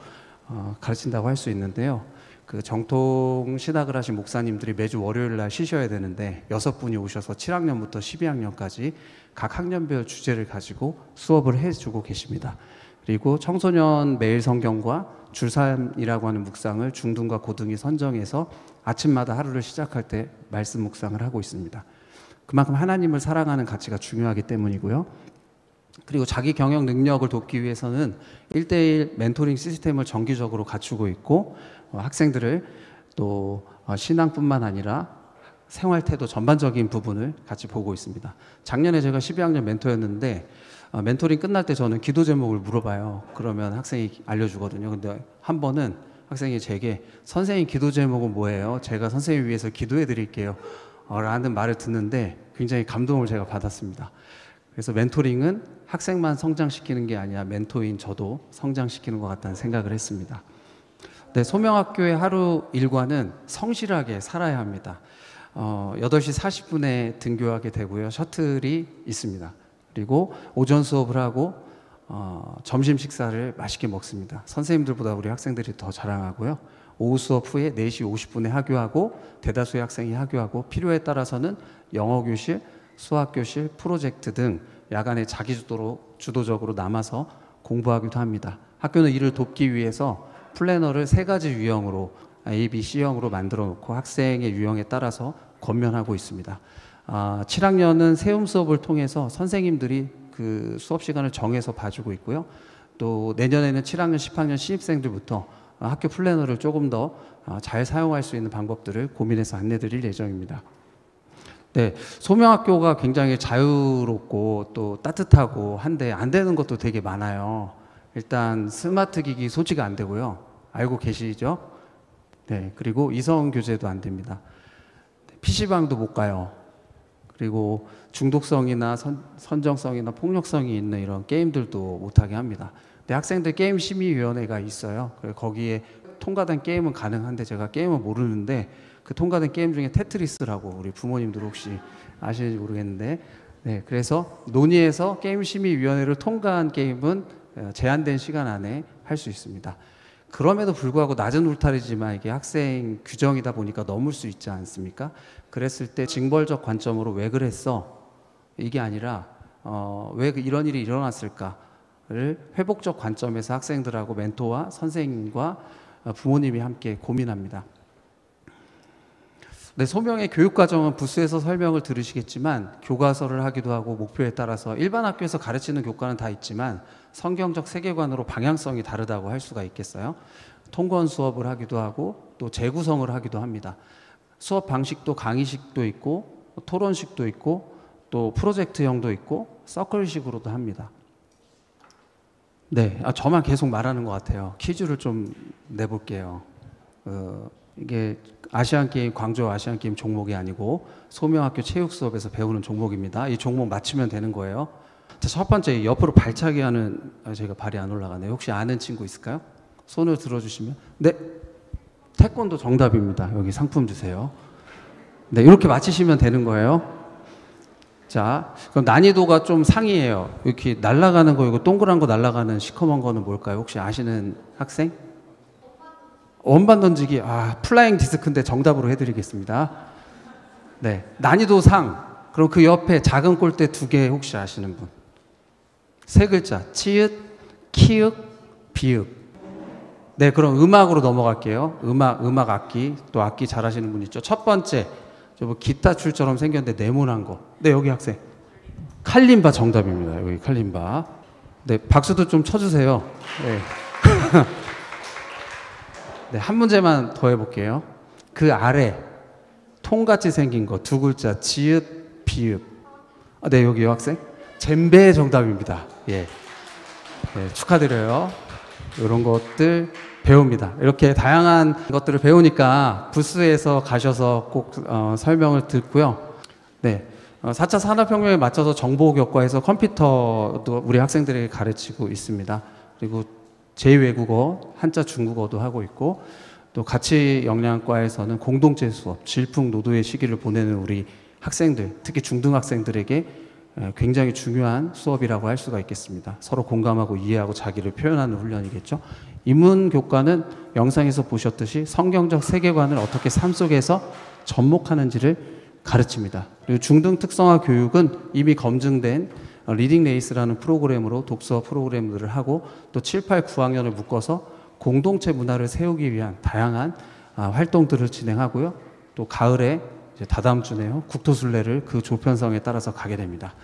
가르친다고 할 수 있는데요. 그 정통 신학을 하신 목사님들이 매주 월요일 날 쉬셔야 되는데 6분이 오셔서 7학년부터 12학년까지 각 학년별 주제를 가지고 수업을 해주고 계십니다. 그리고 청소년 매일 성경과 줄3이라고 하는 묵상을 중등과 고등이 선정해서 아침마다 하루를 시작할 때 말씀 묵상을 하고 있습니다. 그만큼 하나님을 사랑하는 가치가 중요하기 때문이고요. 그리고 자기 경영 능력을 돕기 위해서는 1:1 멘토링 시스템을 정기적으로 갖추고 있고, 학생들을 또 신앙뿐만 아니라 생활 태도 전반적인 부분을 같이 보고 있습니다. 작년에 제가 12학년 멘토였는데 멘토링 끝날 때 저는 기도 제목을 물어봐요. 그러면 학생이 알려주거든요. 근데 한 번은 학생이 제게 선생님 기도 제목은 뭐예요? 제가 선생님 위해서 기도해 드릴게요 라는 말을 듣는데 굉장히 감동을 제가 받았습니다. 그래서 멘토링은 학생만 성장시키는 게 아니라 멘토인 저도 성장시키는 것 같다는 생각을 했습니다. 네, 소명학교의 하루 일과는 성실하게 살아야 합니다. 8시 40분에 등교하게 되고요. 셔틀이 있습니다. 그리고 오전 수업을 하고 점심 식사를 맛있게 먹습니다. 선생님들보다 우리 학생들이 더 자랑하고요. 오후 수업 후에 4시 50분에 하교하고, 대다수의 학생이 하교하고, 필요에 따라서는 영어 교실, 수학 교실, 프로젝트 등 야간에 자기주도적으로 남아서 공부하기도 합니다. 학교는 이를 돕기 위해서 플래너를 3가지 유형으로 A, B, C형으로 만들어 놓고 학생의 유형에 따라서 권면하고 있습니다. 7학년은 세움 수업을 통해서 선생님들이 그 수업 시간을 정해서 봐주고 있고요. 또 내년에는 7학년, 10학년 신입생들부터 학교 플래너를 조금 더 잘 사용할 수 있는 방법들을 고민해서 안내드릴 예정입니다. 네, 소명학교가 굉장히 자유롭고 또 따뜻하고 한데 안 되는 것도 되게 많아요. 일단 스마트 기기 소지가 안 되고요. 알고 계시죠? 네, 그리고 이성 교제도 안 됩니다. PC방도 못 가요. 그리고 중독성이나 선정성이나 폭력성이 있는 이런 게임들도 못하게 합니다. 근데 학생들 게임 심의위원회가 있어요. 그래서 거기에 통과된 게임은 가능한데 제가 게임은 모르는데 그 통과된 게임 중에 테트리스라고 우리 부모님들 혹시 아시는지 모르겠는데 네, 그래서 논의해서 게임 심의위원회를 통과한 게임은 제한된 시간 안에 할 수 있습니다. 그럼에도 불구하고 낮은 울타리지만 이게 학생 규정이다 보니까 넘을 수 있지 않습니까? 그랬을 때 징벌적 관점으로 왜 그랬어? 이게 아니라 왜 이런 일이 일어났을까를 회복적 관점에서 학생들하고 멘토와 선생님과 부모님이 함께 고민합니다. 네, 소명의 교육과정은 부스에서 설명을 들으시겠지만 교과서를 하기도 하고 목표에 따라서 일반 학교에서 가르치는 교과는 다 있지만 성경적 세계관으로 방향성이 다르다고 할 수가 있겠어요. 통권 수업을 하기도 하고 또 재구성을 하기도 합니다. 수업 방식도 강의식도 있고 토론식도 있고 또 프로젝트형도 있고 서클식으로도 합니다. 네, 저만 계속 말하는 것 같아요. 퀴즈를 좀 내볼게요. 이게 아시안게임, 광주 아시안게임 종목이 아니고 소명학교 체육 수업에서 배우는 종목입니다. 이 종목 맞추면 되는 거예요. 자, 첫 번째 옆으로 발차기 하는 제가 발이 안 올라가네요. 혹시 아는 친구 있을까요? 손을 들어주시면. 네, 태권도 정답입니다. 여기 상품 주세요. 네, 이렇게 맞히시면 되는 거예요. 자, 그럼 난이도가 좀 상이에요. 이렇게 날아가는 거, 이거 동그란 거 날아가는 시커먼 거는 뭘까요? 혹시 아시는 학생? 원반 던지기, 플라잉 디스크인데 정답으로 해드리겠습니다. 네, 난이도 상. 그럼 그 옆에 작은 골대 2개 혹시 아시는 분? 3글자, 치읓, 키읔, 비읍. 네, 그럼 음악으로 넘어갈게요. 음악 악기, 또 악기 잘하시는 분 있죠. 첫 번째, 뭐 기타 줄처럼 생겼는데 네모난 거. 네, 여기 학생. 칼림바 정답입니다. 여기 칼림바. 네, 박수도 좀 쳐주세요. 네. 네, 한 문제만 더 해볼게요. 그 아래 통같이 생긴 거 2글자 지읒 비읒. 네, 여기 여학생 젬베 정답입니다. 예, 네, 축하드려요. 이런 것들 배웁니다. 이렇게 다양한 것들을 배우니까 부스에서 가셔서 꼭 설명을 듣고요. 네, 4차 산업혁명에 맞춰서 정보교과에서 컴퓨터도 우리 학생들에게 가르치고 있습니다. 그리고 제2외국어, 한자 중국어도 하고 있고 또 가치영양과에서는 공동체 수업, 질풍노도의 시기를 보내는 우리 학생들, 특히 중등학생들에게 굉장히 중요한 수업이라고 할 수가 있겠습니다. 서로 공감하고 이해하고 자기를 표현하는 훈련이겠죠. 인문교과는 영상에서 보셨듯이 성경적 세계관을 어떻게 삶 속에서 접목하는지를 가르칩니다. 그리고 중등 특성화 교육은 이미 검증된 리딩 레이스라는 프로그램으로 독서 프로그램들을 하고 또 7, 8, 9학년을 묶어서 공동체 문화를 세우기 위한 다양한 활동들을 진행하고요. 또 가을에 이제 다다음 주네요. 국토순례를 그 조편성에 따라서 가게 됩니다.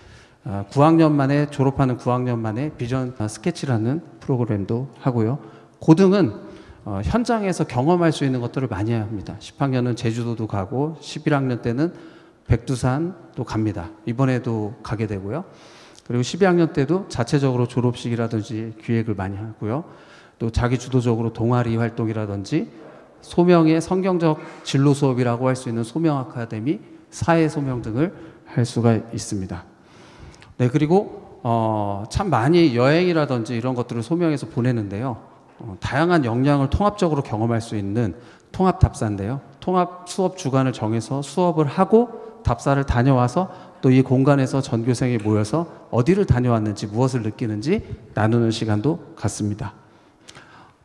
9학년 만에 졸업하는 9학년 만에 비전 스케치라는 프로그램도 하고요. 고등은 현장에서 경험할 수 있는 것들을 많이 합니다. 10학년은 제주도도 가고 11학년 때는 백두산도 갑니다. 이번에도 가게 되고요. 그리고 12학년 때도 자체적으로 졸업식이라든지 기획을 많이 하고요. 또 자기 주도적으로 동아리 활동이라든지 소명의 성경적 진로 수업이라고 할 수 있는 소명 아카데미, 사회 소명 등을 할 수가 있습니다. 네, 그리고 참 많이 여행이라든지 이런 것들을 소명에서 보내는데요. 다양한 역량을 통합적으로 경험할 수 있는 통합 답사인데요. 통합 수업 주간을 정해서 수업을 하고 답사를 다녀와서 또 이 공간에서 전교생이 모여서 어디를 다녀왔는지 무엇을 느끼는지 나누는 시간도 갖습니다.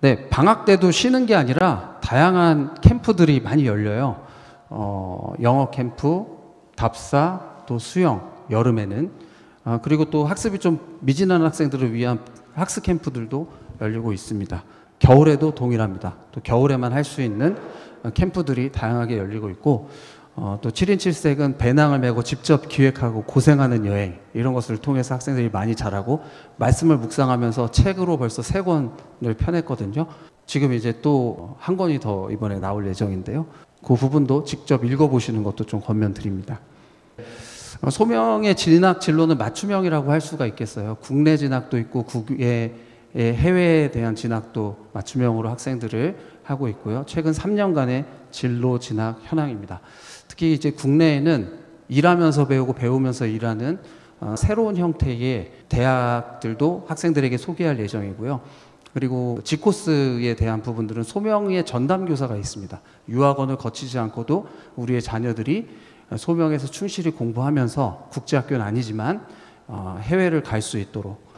네, 방학 때도 쉬는 게 아니라 다양한 캠프들이 많이 열려요. 영어 캠프, 답사, 또 수영, 여름에는 그리고 또 학습이 좀 미진한 학생들을 위한 학습 캠프들도 열리고 있습니다. 겨울에도 동일합니다. 또 겨울에만 할 수 있는 캠프들이 다양하게 열리고 있고 또 7인 7색은 배낭을 메고 직접 기획하고 고생하는 여행 이런 것을 통해서 학생들이 많이 자라고 말씀을 묵상하면서 책으로 벌써 3권을 펴냈거든요. 지금 이제 또 한 권이 더 이번에 나올 예정인데요. 그 부분도 직접 읽어보시는 것도 좀 권면드립니다. 소명의 진학 진로는 맞춤형이라고 할 수가 있겠어요. 국내 진학도 있고 국외 해외에 대한 진학도 맞춤형으로 학생들을 하고 있고요. 최근 3년간의 진로 진학 현황입니다. 특히 이제 국내에는 일하면서 배우고 배우면서 일하는 새로운 형태의 대학들도 학생들에게 소개할 예정이고요. 그리고 G코스에 대한 부분들은 소명의 전담교사가 있습니다. 유학원을 거치지 않고도 우리의 자녀들이 소명에서 충실히 공부하면서 국제학교는 아니지만 해외를 갈 수 있도록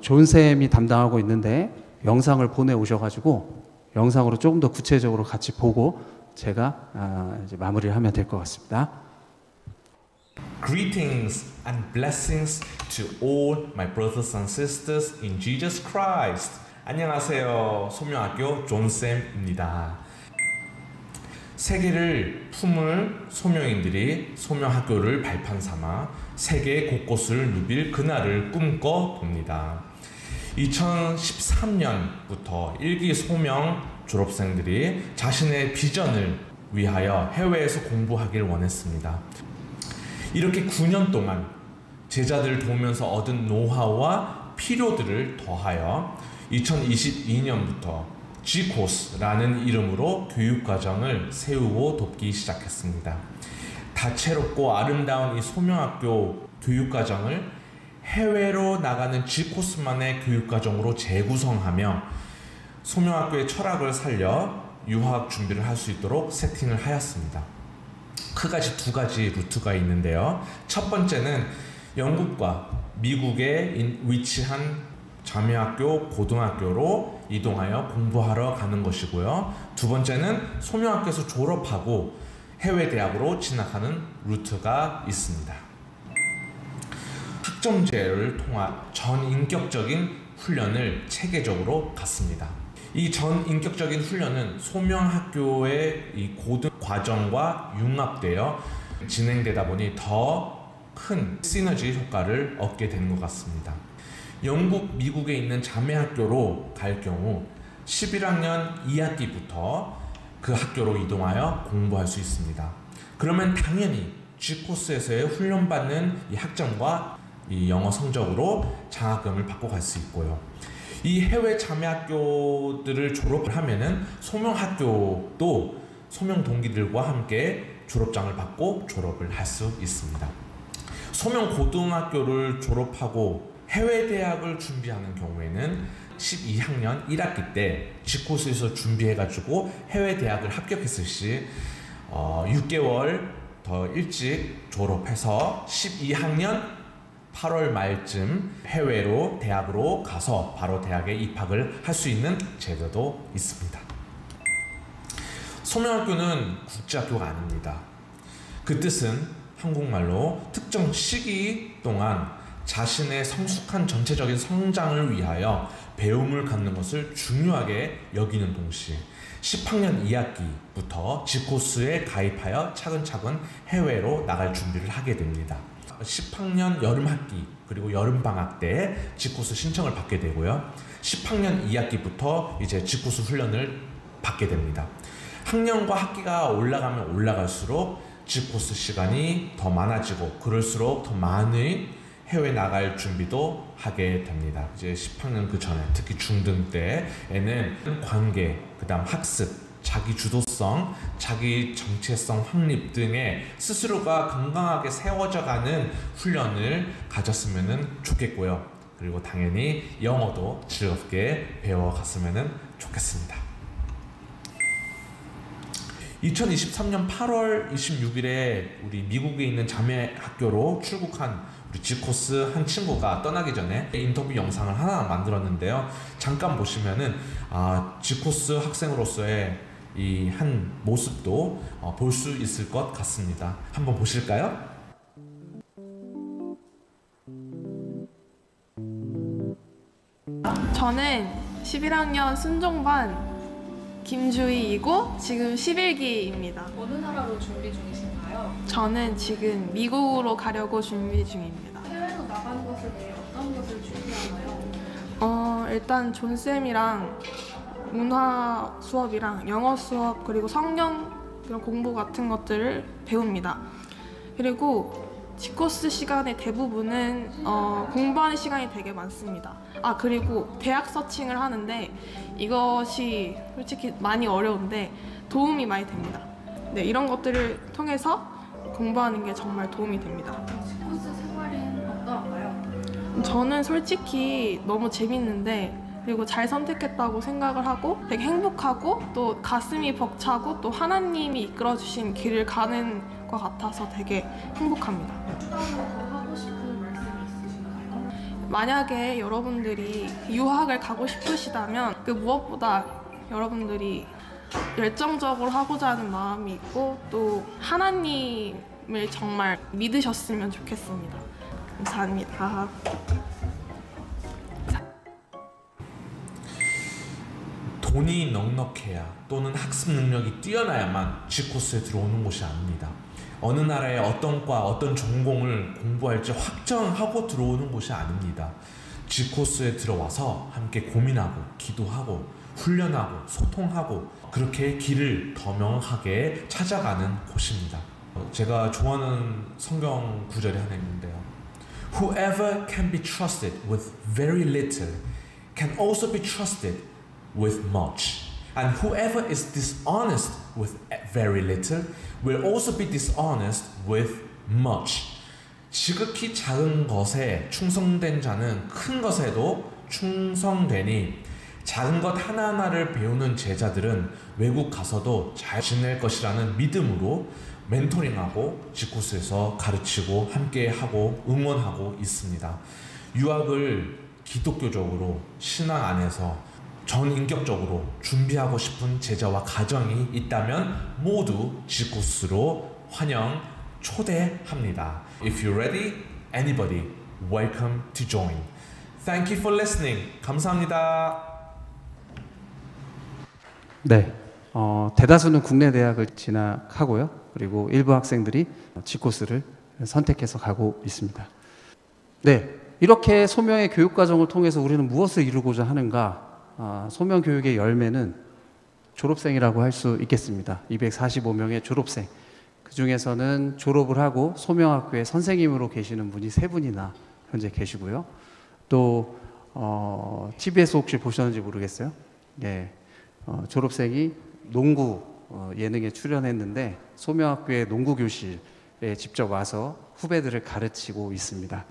존쌤이 담당하고 있는데 영상을 보내오셔가지고 영상으로 조금 더 구체적으로 같이 보고 제가 이제 마무리를 하면 될 것 같습니다. Greetings and blessings to all my brothers and sisters in Jesus Christ. 안녕하세요. 소명학교 존쌤입니다. 세계를 품을 소명인들이 소명학교를 발판 삼아 세계 곳곳을 누빌 그날을 꿈꿔 봅니다. 2013년부터 1기 소명 졸업생들이 자신의 비전을 위하여 해외에서 공부하길 원했습니다. 이렇게 9년 동안 제자들을 도우면서 얻은 노하우와 필요들을 더하여 2022년부터 G코스라는 이름으로 교육과정을 세우고 돕기 시작했습니다. 다채롭고 아름다운 이 소명학교 교육과정을 해외로 나가는 G코스만의 교육과정으로 재구성하며 소명학교의 철학을 살려 유학 준비를 할 수 있도록 세팅을 하였습니다. 크게 두 가지 루트가 있는데요. 첫 번째는 영국과 미국에 위치한 자매학교, 고등학교로 이동하여 공부하러 가는 것이고요. 두 번째는 소명학교에서 졸업하고 해외 대학으로 진학하는 루트가 있습니다. 학점제를 통한 전인격적인 훈련을 체계적으로 갖습니다. 이 전인격적인 훈련은 소명학교의 이 고등 과정과 융합되어 진행되다 보니 더 큰 시너지 효과를 얻게 되는 것 같습니다. 영국, 미국에 있는 자매학교로 갈 경우 11학년 2학기부터 그 학교로 이동하여 공부할 수 있습니다. 그러면 당연히 G코스에서의 훈련받는 이 학점과 이 영어 성적으로 장학금을 받고 갈 수 있고요. 이 해외 자매학교들을 졸업을 하면은 소명학교도 소명 동기들과 함께 졸업장을 받고 졸업을 할 수 있습니다. 소명 고등학교를 졸업하고 해외 대학을 준비하는 경우에는 12학년 1학기 때 G코스에서 준비해가지고 해외 대학을 합격했을 시 6개월 더 일찍 졸업해서 12학년 8월 말쯤 해외로 대학으로 가서 바로 대학에 입학을 할 수 있는 제도도 있습니다. 소명학교는 국제학교가 아닙니다. 그 뜻은 한국말로 특정 시기 동안 자신의 성숙한 전체적인 성장을 위하여 배움을 갖는 것을 중요하게 여기는 동시에 10학년 2학기부터 G코스에 가입하여 차근차근 해외로 나갈 준비를 하게 됩니다. 10학년 여름학기 그리고 여름방학 때 G코스 신청을 받게 되고요. 10학년 2학기부터 이제 G코스 훈련을 받게 됩니다. 학년과 학기가 올라가면 올라갈수록 G코스 시간이 더 많아지고 그럴수록 더 많은 해외 나갈 준비도 하게 됩니다. 이제 10학년 그 전에 특히 중등 때에는 관계, 그 다음 학습, 자기 주도성, 자기 정체성 확립 등의 스스로가 건강하게 세워져 가는 훈련을 가졌으면 좋겠고요. 그리고 당연히 영어도 즐겁게 배워갔으면 좋겠습니다. 2023년 8월 26일에 우리 미국에 있는 자매학교로 출국한 우리 G코스 한 친구가 떠나기 전에 인터뷰 영상을 하나 만들었는데요. 잠깐 보시면은 G코스 학생으로서의 이 한 모습도 볼 수 있을 것 같습니다. 한번 보실까요? 저는 11학년 순종반 김주희이고 지금 11기입니다. 어느 나라로 준비 중이신가요? 저는 지금 미국으로 가려고 준비 중입니다. 해외로 나가는 것에 대해 어떤 것을 준비하나요? 일단 존쌤이랑 문화 수업이랑 영어 수업 그리고 성경 그런 공부 같은 것들을 배웁니다. 그리고 G코스 시간의 대부분은 공부하는 시간이 되게 많습니다. 그리고 대학 서칭을 하는데 이것이 솔직히 많이 어려운데 도움이 많이 됩니다. 네, 이런 것들을 통해서 공부하는 게 정말 도움이 됩니다. G코스 생활은 어떠한가요? 저는 솔직히 너무 재밌는데 그리고 잘 선택했다고 생각을 하고 되게 행복하고 또 가슴이 벅차고 또 하나님이 이끌어주신 길을 가는 것 같아서 되게 행복합니다. 하고 싶은 말씀이 있으신가요? 만약에 여러분들이 유학을 가고 싶으시다면 그 무엇보다 여러분들이 열정적으로 하고자 하는 마음이 있고 또 하나님을 정말 믿으셨으면 좋겠습니다. 감사합니다. 돈이 넉넉해야 또는 학습 능력이 뛰어나야만 G코스에 들어오는 곳이 아닙니다. 어느 나라의 어떤 과, 어떤 전공을 공부할지 확정하고 들어오는 곳이 아닙니다. G코스에 들어와서 함께 고민하고 기도하고 훈련하고 소통하고 그렇게 길을 더 명확하게 찾아가는 곳입니다. 제가 좋아하는 성경 구절이 하나 있는데요. Whoever can be trusted with very little can also be trusted with much. And whoever is dishonest with very little will also be dishonest with much. 지극히 작은 것에 충성된 자는 큰 것에도 충성되니 작은 것 하나하나를 배우는 제자들은 외국 가서도 잘 지낼 것이라는 믿음으로 멘토링하고 G코스에서 가르치고 함께하고 응원하고 있습니다. 유학을 기독교적으로 신앙 안에서 전인격적으로 준비하고 싶은 제자와 가정이 있다면 모두 G코스로 환영 초대합니다. If you're ready, anybody, welcome to join. Thank you for listening. 감사합니다. 네, 대다수는 국내 대학을 진학하고요. 그리고 일부 학생들이 G코스를 선택해서 가고 있습니다. 네, 이렇게 소명의 교육과정을 통해서 우리는 무엇을 이루고자 하는가? 소명 교육의 열매는 졸업생이라고 할 수 있겠습니다. 245명의 졸업생. 그 중에서는 졸업을 하고 소명학교에 선생님으로 계시는 분이 3분이나 현재 계시고요. 또 TV에서 혹시 보셨는지 모르겠어요. 예, 졸업생이 농구 예능에 출연했는데 소명학교의 농구 교실에 직접 와서 후배들을 가르치고 있습니다.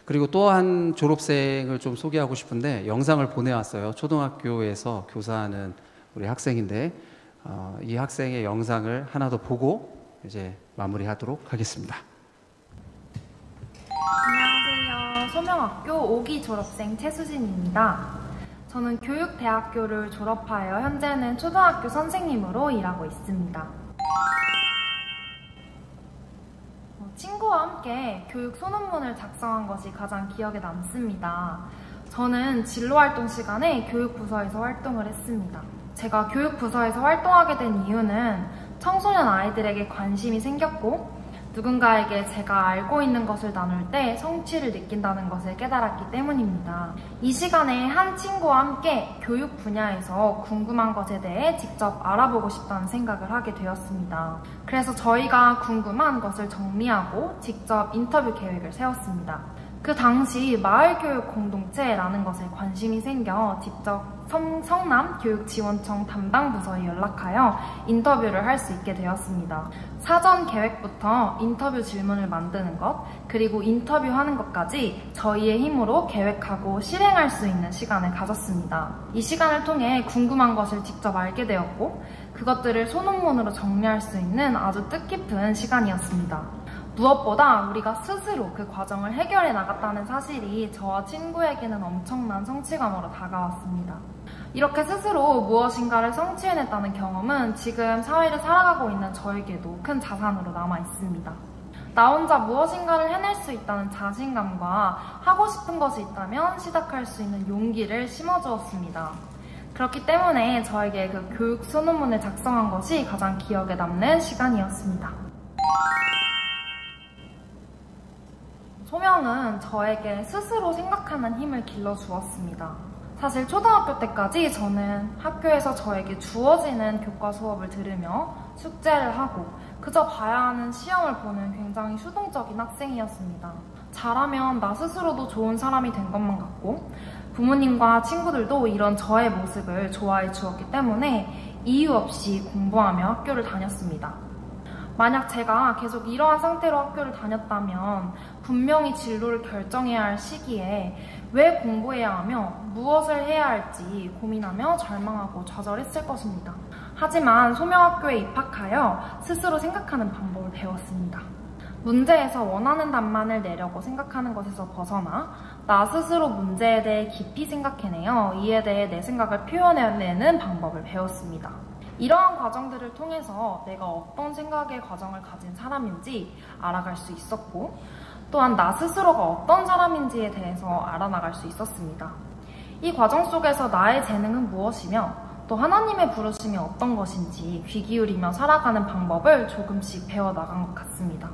그리고 또 한 졸업생을 좀 소개하고 싶은데 영상을 보내왔어요. 초등학교에서 교사하는 우리 학생인데 이 학생의 영상을 하나 더 보고 이제 마무리하도록 하겠습니다. 안녕하세요. 소명학교 5기 졸업생 최수진입니다. 저는 교육대학교를 졸업하여 현재는 초등학교 선생님으로 일하고 있습니다. 친구와 함께 교육 소논문을 작성한 것이 가장 기억에 남습니다. 저는 진로활동 시간에 교육부서에서 활동을 했습니다. 제가 교육부서에서 활동하게 된 이유는 청소년 아이들에게 관심이 생겼고 누군가에게 제가 알고 있는 것을 나눌 때 성취를 느낀다는 것을 깨달았기 때문입니다. 이 시간에 한 친구와 함께 교육 분야에서 궁금한 것에 대해 직접 알아보고 싶다는 생각을 하게 되었습니다. 그래서 저희가 궁금한 것을 정리하고 직접 인터뷰 계획을 세웠습니다. 그 당시 마을교육 공동체라는 것에 관심이 생겨 직접 성남교육지원청 담당 부서에 연락하여 인터뷰를 할 수 있게 되었습니다. 사전 계획부터 인터뷰 질문을 만드는 것, 그리고 인터뷰하는 것까지 저희의 힘으로 계획하고 실행할 수 있는 시간을 가졌습니다. 이 시간을 통해 궁금한 것을 직접 알게 되었고 그것들을 소논문으로 정리할 수 있는 아주 뜻깊은 시간이었습니다. 무엇보다 우리가 스스로 그 과정을 해결해 나갔다는 사실이 저와 친구에게는 엄청난 성취감으로 다가왔습니다. 이렇게 스스로 무엇인가를 성취해냈다는 경험은 지금 사회를 살아가고 있는 저에게도 큰 자산으로 남아 있습니다. 나 혼자 무엇인가를 해낼 수 있다는 자신감과 하고 싶은 것이 있다면 시작할 수 있는 용기를 심어주었습니다. 그렇기 때문에 저에게 그 교육 소논문을 작성한 것이 가장 기억에 남는 시간이었습니다. 소명은 저에게 스스로 생각하는 힘을 길러주었습니다. 사실 초등학교 때까지 저는 학교에서 저에게 주어지는 교과 수업을 들으며 숙제를 하고 그저 봐야 하는 시험을 보는 굉장히 수동적인 학생이었습니다. 잘하면 나 스스로도 좋은 사람이 된 것만 같고 부모님과 친구들도 이런 저의 모습을 좋아해 주었기 때문에 이유 없이 공부하며 학교를 다녔습니다. 만약 제가 계속 이러한 상태로 학교를 다녔다면 분명히 진로를 결정해야 할 시기에 왜 공부해야 하며 무엇을 해야 할지 고민하며 절망하고 좌절했을 것입니다. 하지만 소명학교에 입학하여 스스로 생각하는 방법을 배웠습니다. 문제에서 원하는 답만을 내려고 생각하는 것에서 벗어나 나 스스로 문제에 대해 깊이 생각해내어 이에 대해 내 생각을 표현해내는 방법을 배웠습니다. 이러한 과정들을 통해서 내가 어떤 생각의 과정을 가진 사람인지 알아갈 수 있었고 또한 나 스스로가 어떤 사람인지에 대해서 알아나갈 수 있었습니다. 이 과정 속에서 나의 재능은 무엇이며 또 하나님의 부르심이 어떤 것인지 귀 기울이며 살아가는 방법을 조금씩 배워나간 것 같습니다.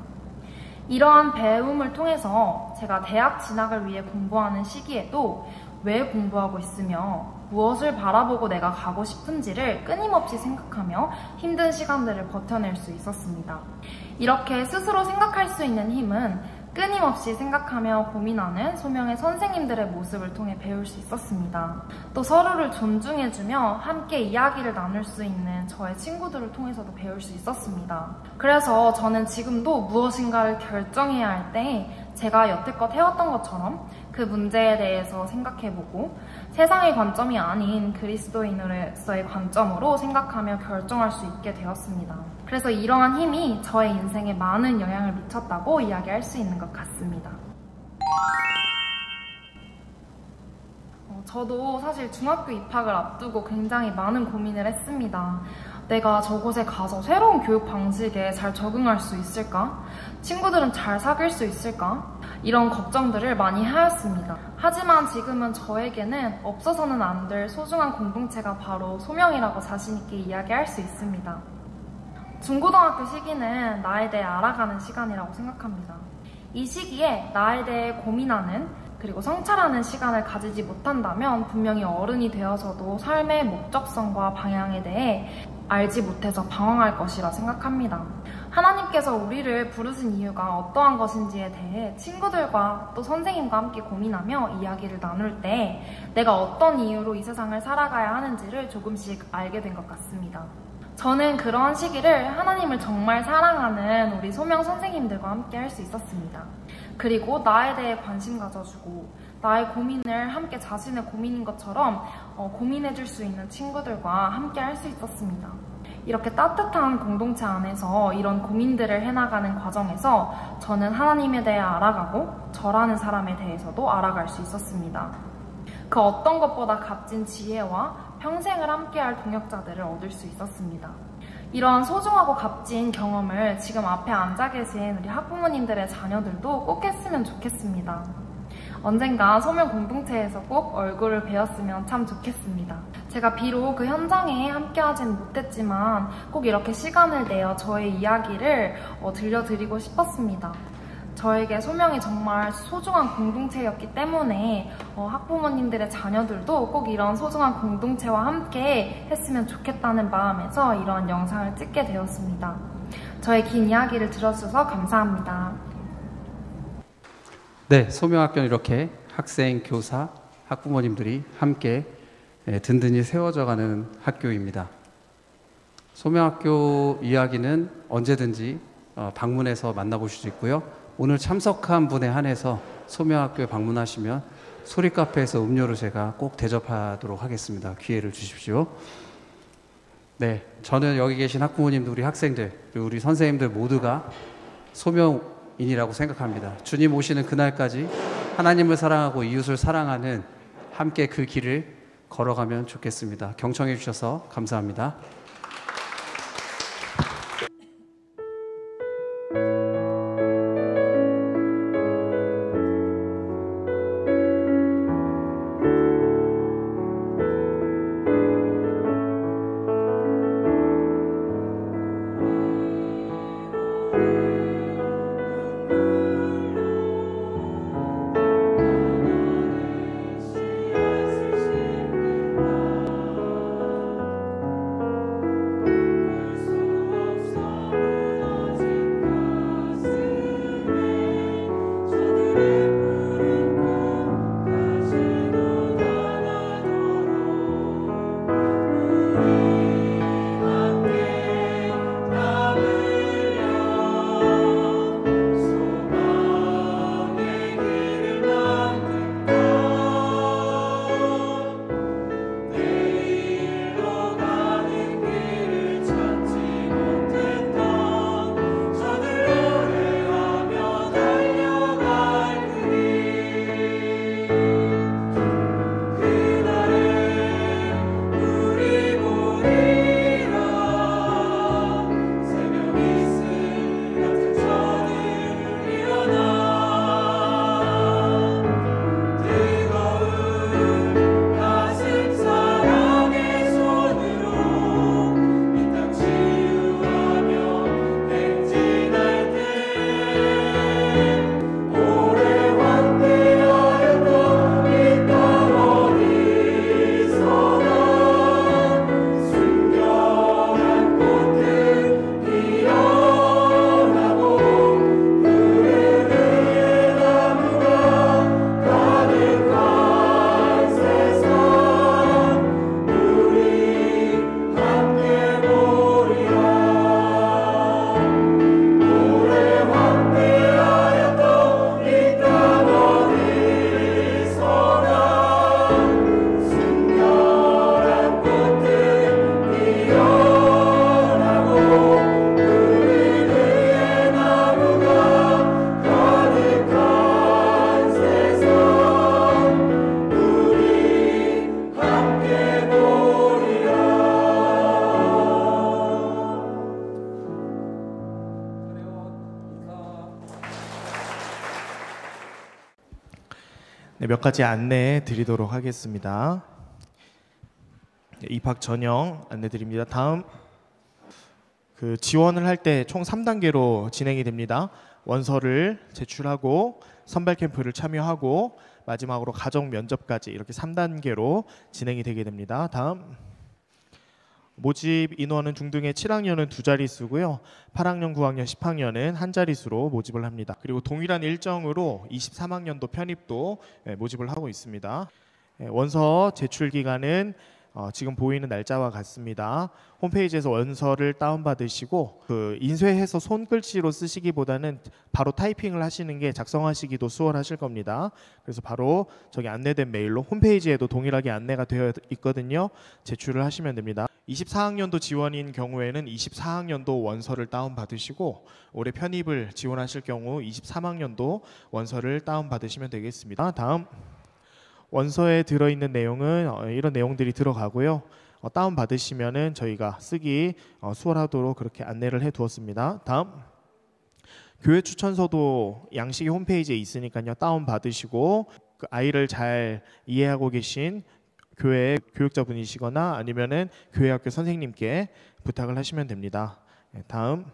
이러한 배움을 통해서 제가 대학 진학을 위해 공부하는 시기에도 왜 공부하고 있으며 무엇을 바라보고 내가 가고 싶은지를 끊임없이 생각하며 힘든 시간들을 버텨낼 수 있었습니다. 이렇게 스스로 생각할 수 있는 힘은 끊임없이 생각하며 고민하는 소명의 선생님들의 모습을 통해 배울 수 있었습니다. 또 서로를 존중해주며 함께 이야기를 나눌 수 있는 저의 친구들을 통해서도 배울 수 있었습니다. 그래서 저는 지금도 무엇인가를 결정해야 할 때 제가 여태껏 해왔던 것처럼 그 문제에 대해서 생각해보고 세상의 관점이 아닌 그리스도인으로서의 관점으로 생각하며 결정할 수 있게 되었습니다. 그래서 이러한 힘이 저의 인생에 많은 영향을 미쳤다고 이야기할 수 있는 것 같습니다. 저도 사실 중학교 입학을 앞두고 굉장히 많은 고민을 했습니다. 내가 저곳에 가서 새로운 교육 방식에 잘 적응할 수 있을까? 친구들은 잘 사귈 수 있을까? 이런 걱정들을 많이 하였습니다. 하지만 지금은 저에게는 없어서는 안 될 소중한 공동체가 바로 소명이라고 자신있게 이야기할 수 있습니다. 중고등학교 시기는 나에 대해 알아가는 시간이라고 생각합니다. 이 시기에 나에 대해 고민하는 그리고 성찰하는 시간을 가지지 못한다면 분명히 어른이 되어서도 삶의 목적성과 방향에 대해 알지 못해서 방황할 것이라 생각합니다. 하나님께서 우리를 부르신 이유가 어떠한 것인지에 대해 친구들과 또 선생님과 함께 고민하며 이야기를 나눌 때 내가 어떤 이유로 이 세상을 살아가야 하는지를 조금씩 알게 된 것 같습니다. 저는 그러한 시기를 하나님을 정말 사랑하는 우리 소명 선생님들과 함께 할 수 있었습니다. 그리고 나에 대해 관심 가져주고 나의 고민을 함께 자신의 고민인 것처럼 고민해줄 수 있는 친구들과 함께 할 수 있었습니다. 이렇게 따뜻한 공동체 안에서 이런 고민들을 해나가는 과정에서 저는 하나님에 대해 알아가고 저라는 사람에 대해서도 알아갈 수 있었습니다. 그 어떤 것보다 값진 지혜와 평생을 함께할 동역자들을 얻을 수 있었습니다. 이런 소중하고 값진 경험을 지금 앞에 앉아 계신 우리 학부모님들의 자녀들도 꼭 했으면 좋겠습니다. 언젠가 소명 공동체에서 꼭 얼굴을 뵈었으면 참 좋겠습니다. 제가 비록 그 현장에 함께하지는 못했지만 꼭 이렇게 시간을 내어 저의 이야기를 들려드리고 싶었습니다. 저에게 소명이 정말 소중한 공동체였기 때문에 학부모님들의 자녀들도 꼭 이런 소중한 공동체와 함께 했으면 좋겠다는 마음에서 이런 영상을 찍게 되었습니다. 저의 긴 이야기를 들어주셔서 감사합니다. 네, 소명학교는 이렇게 학생, 교사, 학부모님들이 함께 든든히 세워져가는 학교입니다. 소명학교 이야기는 언제든지 방문해서 만나보실 수 있고요. 오늘 참석한 분에 한해서 소명학교에 방문하시면 소리카페에서 음료를 제가 꼭 대접하도록 하겠습니다. 기회를 주십시오. 네, 저는 여기 계신 학부모님들, 우리 학생들, 그리고 우리 선생님들 모두가 소명인이라고 생각합니다. 주님 오시는 그날까지 하나님을 사랑하고 이웃을 사랑하는 함께 그 길을 걸어가면 좋겠습니다. 경청해 주셔서 감사합니다. 몇 가지 안내해 드리도록 하겠습니다. 입학 전형 안내 드립니다. 다음 지원을 할 때 총 3단계로 진행이 됩니다. 원서를 제출하고 선발 캠프를 참여하고 마지막으로 가정 면접까지 이렇게 3단계로 진행이 되게 됩니다. 다음 모집 인원은 중등의 7학년은 2자릿수고요. 8학년, 9학년, 10학년은 1자릿수로 모집을 합니다. 그리고 동일한 일정으로 23학년도 편입도 모집을 하고 있습니다. 원서 제출 기간은 지금 보이는 날짜와 같습니다. 홈페이지에서 원서를 다운받으시고 인쇄해서 손글씨로 쓰시기보다는 바로 타이핑을 하시는 게 작성하시기도 수월하실 겁니다. 그래서 바로 저기 안내된 메일로 홈페이지에도 동일하게 안내가 되어 있거든요. 제출을 하시면 됩니다. 24학년도 지원인 경우에는 24학년도 원서를 다운받으시고 올해 편입을 지원하실 경우 23학년도 원서를 다운받으시면 되겠습니다. 다음 원서에 들어있는 내용은 이런 내용들이 들어가고요. 다운받으시면은 저희가 쓰기 수월하도록 그렇게 안내를 해두었습니다. 다음 교회 추천서도 양식이 홈페이지에 있으니까요. 다운받으시고 그 아이를 잘 이해하고 계신 교회 교육자분이시거나 아니면은 교회 학교 선생님께 부탁을 하시면 됩니다. 다음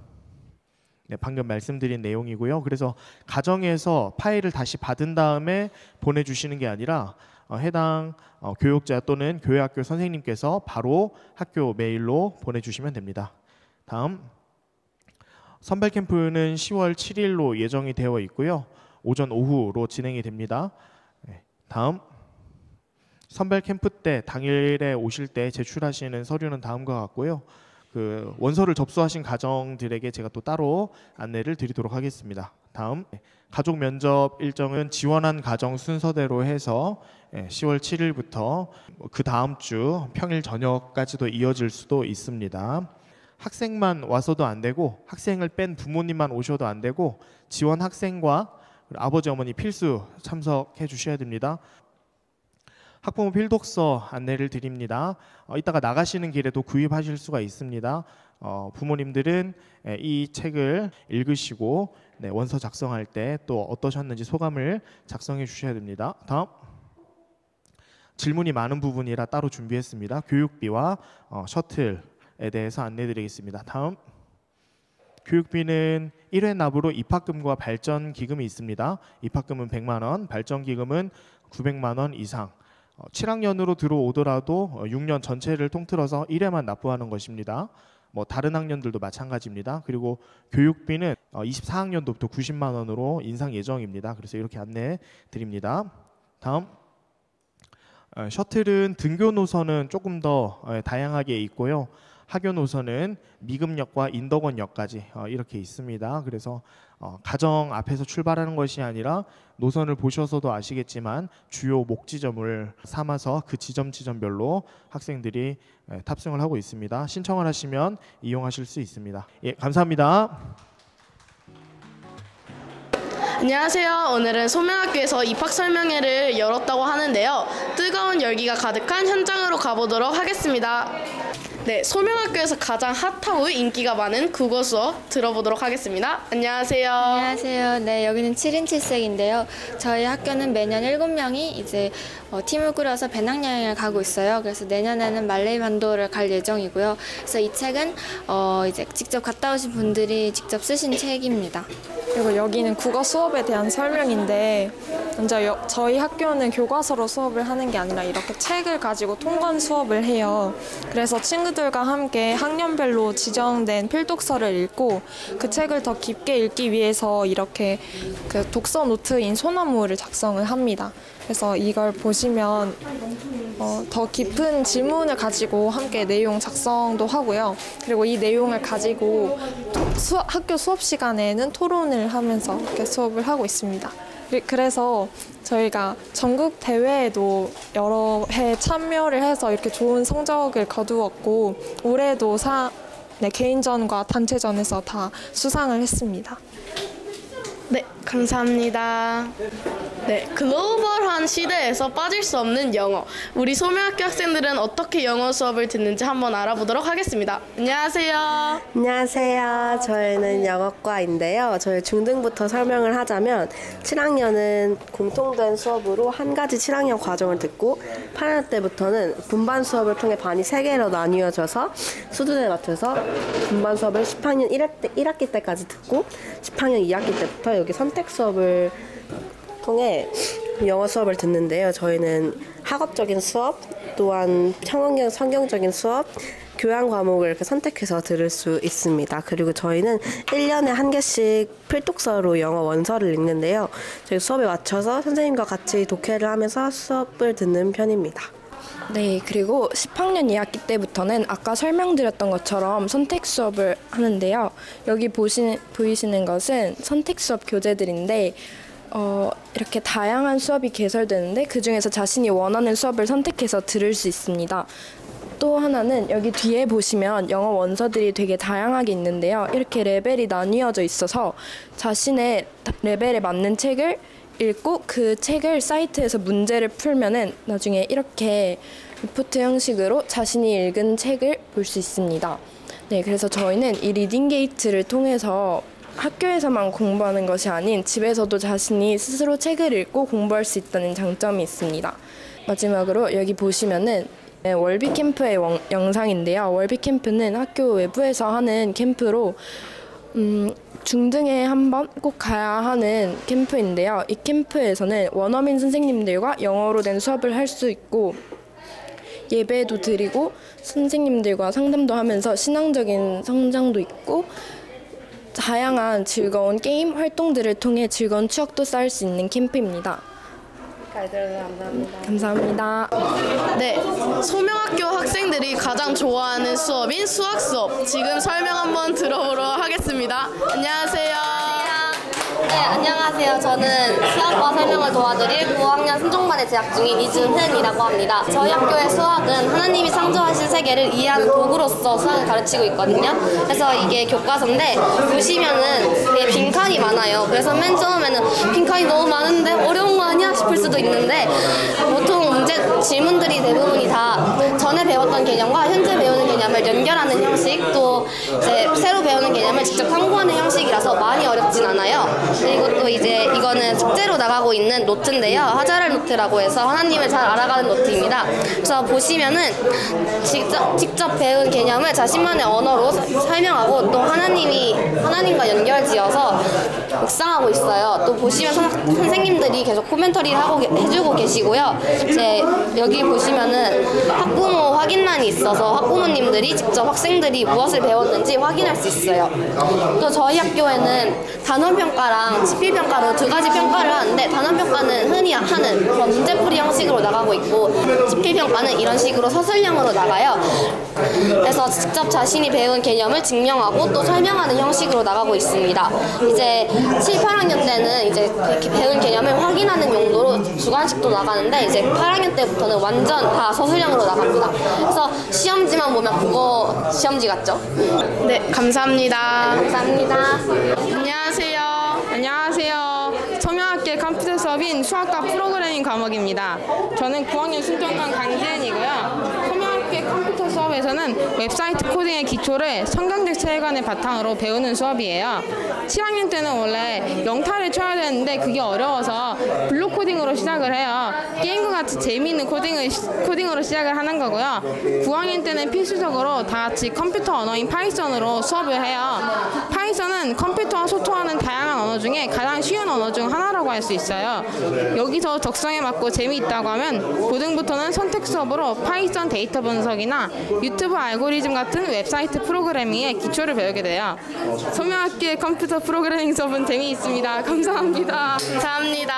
방금 말씀드린 내용이고요. 그래서 가정에서 파일을 다시 받은 다음에 보내주시는 게 아니라 해당 교육자 또는 교회 학교 선생님께서 바로 학교 메일로 보내주시면 됩니다. 다음 선발 캠프는 10월 7일로 예정이 되어 있고요. 오전 오후로 진행이 됩니다. 다음 선발 캠프 때 당일에 오실 때 제출하시는 서류는 다음과 같고요. 원서를 접수하신 가정들에게 제가 또 따로 안내를 드리도록 하겠습니다. 다음 가족 면접 일정은 지원한 가정 순서대로 해서 10월 7일부터 그 다음 주 평일 저녁까지도 이어질 수도 있습니다. 학생만 와서도 안 되고 학생을 뺀 부모님만 오셔도 안 되고 지원 학생과 아버지 어머니 필수 참석해 주셔야 됩니다. 학부모 필독서 안내를 드립니다. 이따가 나가시는 길에도 구입하실 수가 있습니다. 부모님들은 이 책을 읽으시고 원서 작성할 때 또 어떠셨는지 소감을 작성해 주셔야 됩니다. 다음 질문이 많은 부분이라 따로 준비했습니다. 교육비와 셔틀에 대해서 안내드리겠습니다. 다음 교육비는 1회 납으로 입학금과 발전기금이 있습니다. 입학금은 100만 원, 발전기금은 900만 원 이상. 7학년으로 들어오더라도 6년 전체를 통틀어서 1회만 납부하는 것입니다. 다른 학년들도 마찬가지입니다. 그리고 교육비는 24학년도부터 90만 원으로 인상 예정입니다. 그래서 이렇게 안내 드립니다. 다음 셔틀은 등교 노선은 조금 더 다양하게 있고요. 하교 노선은 미금역과 인덕원역까지 이렇게 있습니다. 그래서 가정 앞에서 출발하는 것이 아니라 노선을 보셔서도 아시겠지만 주요 목지점을 삼아서 그 지점별로 학생들이 탑승을 하고 있습니다. 신청을 하시면 이용하실 수 있습니다. 예, 감사합니다. 안녕하세요. 오늘은 소명학교에서 입학 설명회를 열었다고 하는데요. 뜨거운 열기가 가득한 현장으로 가보도록 하겠습니다. 네, 소명학교에서 가장 핫하고 인기가 많은 국어 수업 들어보도록 하겠습니다. 안녕하세요. 안녕하세요. 네, 여기는 7인 7색인데요. 저희 학교는 매년 7명이 이제 팀을 꾸려서 배낭여행을 가고 있어요. 그래서 내년에는 말레이 반도를 갈 예정이고요. 그래서 이 책은 이제 직접 갔다 오신 분들이 직접 쓰신 책입니다. 그리고 여기는 국어 수업에 대한 설명인데 먼저 저희 학교는 교과서로 수업을 하는 게 아니라 이렇게 책을 가지고 통관 수업을 해요. 그래서 친구들과 함께 학년별로 지정된 필독서를 읽고 그 책을 더 깊게 읽기 위해서 이렇게 그 독서 노트인 소나무를 작성을 합니다. 그래서 이걸 보시면 더 깊은 질문을 가지고 함께 내용 작성도 하고요. 그리고 이 내용을 가지고 학교 수업 시간에는 토론을 하면서 이렇게 수업을 하고 있습니다. 그래서 저희가 전국 대회에도 여러 해 참여를 해서 이렇게 좋은 성적을 거두었고 올해도 개인전과 단체전에서 다 수상을 했습니다. 네, 감사합니다. 네, 글로벌한 시대에서 빠질 수 없는 영어. 우리 소명학교 학생들은 어떻게 영어 수업을 듣는지 한번 알아보도록 하겠습니다. 안녕하세요. 안녕하세요. 저희는 영어과인데요. 저희 중등부터 설명을 하자면 7학년은 공통된 수업으로 한 가지 7학년 과정을 듣고 8학년 때부터는 분반 수업을 통해 반이 3개로 나뉘어져서 수준에 맞춰서 분반 수업을 10학년 1학기 때까지 듣고 10학년 2학기 때부터 여기 선택 수업을 통해 영어 수업을 듣는데요. 저희는 학업적인 수업, 또한 성경적인 수업, 교양 과목을 이렇게 선택해서 들을 수 있습니다. 그리고 저희는 1년에 한 개씩 필독서로 영어 원서를 읽는데요. 저희 수업에 맞춰서 선생님과 같이 독해를 하면서 수업을 듣는 편입니다. 네, 그리고 10학년 2학기 때부터는 아까 설명드렸던 것처럼 선택 수업을 하는데요. 여기 보이시는 것은 선택 수업 교재들인데 이렇게 다양한 수업이 개설되는데 그중에서 자신이 원하는 수업을 선택해서 들을 수 있습니다. 또 하나는 여기 뒤에 보시면 영어 원서들이 되게 다양하게 있는데요. 이렇게 레벨이 나뉘어져 있어서 자신의 레벨에 맞는 책을 읽고 그 책을 사이트에서 문제를 풀면은 나중에 이렇게 리포트 형식으로 자신이 읽은 책을 볼 수 있습니다. 네, 그래서 저희는 이 리딩 게이트를 통해서 학교에서만 공부하는 것이 아닌 집에서도 자신이 스스로 책을 읽고 공부할 수 있다는 장점이 있습니다. 마지막으로 여기 보시면은 월비 캠프의 영상인데요. 월비 캠프는 학교 외부에서 하는 캠프로 중등에 한 번 꼭 가야 하는 캠프인데요. 이 캠프에서는 원어민 선생님들과 영어로 된 수업을 할 수 있고 예배도 드리고 선생님들과 상담도 하면서 신앙적인 성장도 있고 다양한 즐거운 게임 활동들을 통해 즐거운 추억도 쌓을 수 있는 캠프입니다. 감사합니다. 네, 소명학교 학생들이 가장 좋아하는 수업인 수학 수업. 지금 설명 한번 들어보도록 하겠습니다. 안녕하세요. 네, 안녕하세요. 저는 수학과 설명을 도와드릴 9학년 순종반에 재학 중인 이준흥이라고 합니다. 저희 학교의 수학은 하나님이 창조하신 세계를 이해하는 도구로서 수학을 가르치고 있거든요. 그래서 이게 교과서인데 보시면은 되게 빈칸이 많아요. 그래서 맨 처음에는 빈칸이 너무 많은데 어려운 거 아니야 싶을 수도 있는데 보통 질문들이 대부분이 다 전에 배웠던 개념과 현재 배우는 개념을 연결하는 형식, 또 이제 새로 배우는 개념을 직접 탐구하는 형식이라서 많이 어렵진 않아요. 그리고 또 이제 이거는 숙제로 나가고 있는 노트인데요. 하자렐 노트라고 해서 하나님을 잘 알아가는 노트입니다. 그래서 보시면은 직접 배운 개념을 자신만의 언어로 설명하고 또 하나님과 연결지어서 묵상하고 있어요. 또 보시면 선생님들이 계속 코멘터리를 해주고 계시고요. 이제 여기 보시면은 학부모 확인란이 있어서 학부모님들이 직접 학생들이 무엇을 배웠는지 확인할 수 있어요. 또 저희 학교에는 단원평가랑 지필평가로 두 가지 평가를 하는데 단원평가는 흔히 하는 그런 문제풀이 형식으로 나가고 있고 지필평가는 이런 식으로 서술형으로 나가요. 그래서 직접 자신이 배운 개념을 증명하고 또 설명하는 형식으로 나가고 있습니다. 이제 7, 8학년 때는 이제 배운 개념을 확인하는 용도로 주관식도 나가는데 이제 8학년 때부터는 완전 다 서술형으로 나갑니다. 그래서 시험지만 보면 국어 시험지 같죠? 네, 감사합니다. 감사합니다. 안녕하세요. 안녕하세요. 소명학교의 컴퓨터 수업인 수학과 프로그래밍 과목입니다. 저는 9학년 순종반 강지은이고요. 소명학교의 컴퓨터 수업에서는 웹사이트 코딩의 기초를 성경적 세계관을 바탕으로 배우는 수업이에요. 7학년 때는 원래 영타를 쳐야 되는데 그게 어려워서 블록 코딩으로 시작을 해요. 게임과 같이 재미있는 코딩으로 시작을 하는 거고요. 9학년 때는 필수적으로 다 같이 컴퓨터 언어인 파이썬으로 수업을 해요. 파이썬은 컴퓨터와 소통하는 다양한 언어 중에 가장 쉬운 언어 중 하나라고 할 수 있어요. 여기서 적성에 맞고 재미있다고 하면 고등부터는 선택 수업으로 파이썬 데이터 분석이나 유튜브 알고리즘 같은 웹사이트 프로그래밍의 기초를 배우게 돼요. 소명학교의 컴퓨터 프로그래밍 수업은 재미있습니다. 감사합니다. 감사합니다.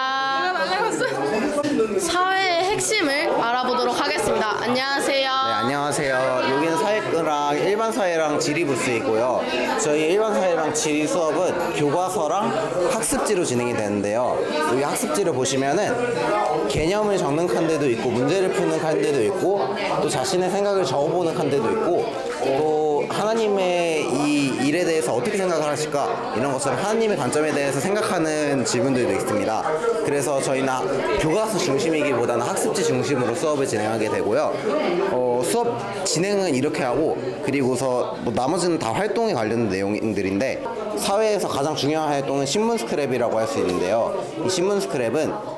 사회의 핵심을 알아보도록 하겠습니다. 안녕하세요. 네, 안녕하세요. 여기는 사회과랑 일반 사회랑 지리 부스이고요. 저희 일반 사회랑 지리 수업은 교과서랑 학습지로 진행이 되는데요. 여기 학습지를 보시면은 개념을 적는 칸들도 있고 문제를 푸는 칸들도 있고 또 자신의 생각을 적어보는 칸들도 있고 또 하나님의 이 일에 대해서 어떻게 생각을 하실까? 이런 것처럼 하나님의 관점에 대해서 생각하는 질문들도 있습니다. 그래서 저희는 교과서 중심이기보다는 학습지 중심으로 수업을 진행하게 되고요. 수업 진행은 이렇게 하고 그리고서 뭐 나머지는 다 활동에 관련된 내용들인데 사회에서 가장 중요한 활동은 신문 스크랩이라고 할 수 있는데요. 이 신문 스크랩은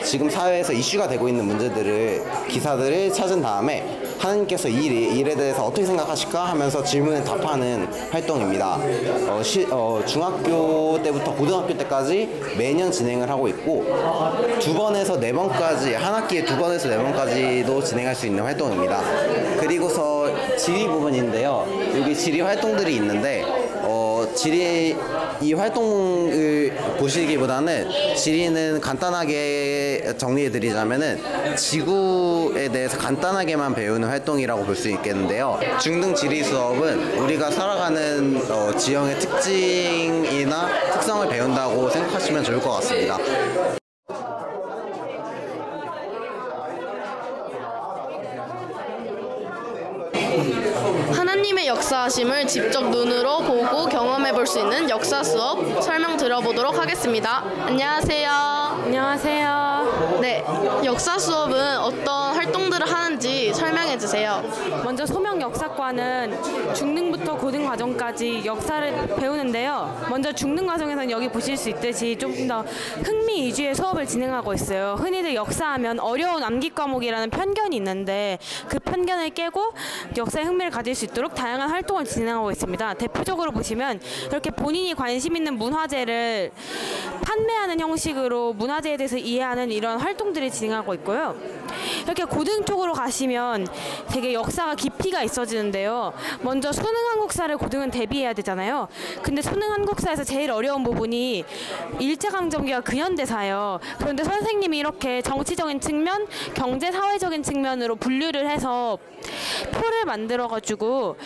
지금 사회에서 이슈가 되고 있는 문제들을 기사들을 찾은 다음에 하나님께서 이 일에 대해서 어떻게 생각하실까 하면서 질문에 답하는 활동입니다. 중학교 때부터 고등학교 때까지 매년 진행을 하고 있고 2번에서 4번까지 한 학기에 2번에서 4번까지도 진행할 수 있는 활동입니다. 그리고서 지리 부분인데요. 여기 지리 활동들이 있는데 지리 이 활동을 보시기보다는 지리는 간단하게 정리해드리자면은 지구에 대해서 간단하게만 배우는 활동이라고 볼 수 있겠는데요. 중등 지리 수업은 우리가 살아가는 지형의 특징이나 특성을 배운다고 생각하시면 좋을 것 같습니다. 하나님의 역사하심을 직접 눈으로 보고 경험해 볼 수 있는 역사 수업 설명 들어보도록 하겠습니다. 안녕하세요. 안녕하세요. 네, 역사 수업은 어떤 활동들을 하는지 설명해 주세요. 먼저 소명 역사과는 중등부터 고등 과정까지 역사를 배우는데요. 먼저 중등 과정에서는 여기 보실 수 있듯이 좀 더 흥미 위주의 수업을 진행하고 있어요. 흔히들 역사하면 어려운 암기 과목이라는 편견이 있는데 그 편견을 깨고 역사에 흥미를 가질 수 있도록 다양한 활동을 진행하고 있습니다. 대표적으로 보시면 이렇게 본인이 관심 있는 문화재를 판매하는 형식으로 문화재에 대해서 이해하는 이런 활동들을 진행하고 있고요. 이렇게 고등 쪽으로 가시면 되게 역사가 깊이가 있어지는데요. 먼저 수능 한국사를 고등은 대비해야 되잖아요. 근데 수능 한국사에서 제일 어려운 부분이 일제강점기와 근현대사예요. 그런데 선생님이 이렇게 정치적인 측면, 경제 사회적인 측면으로 분류를 해서 표를 만들어가지고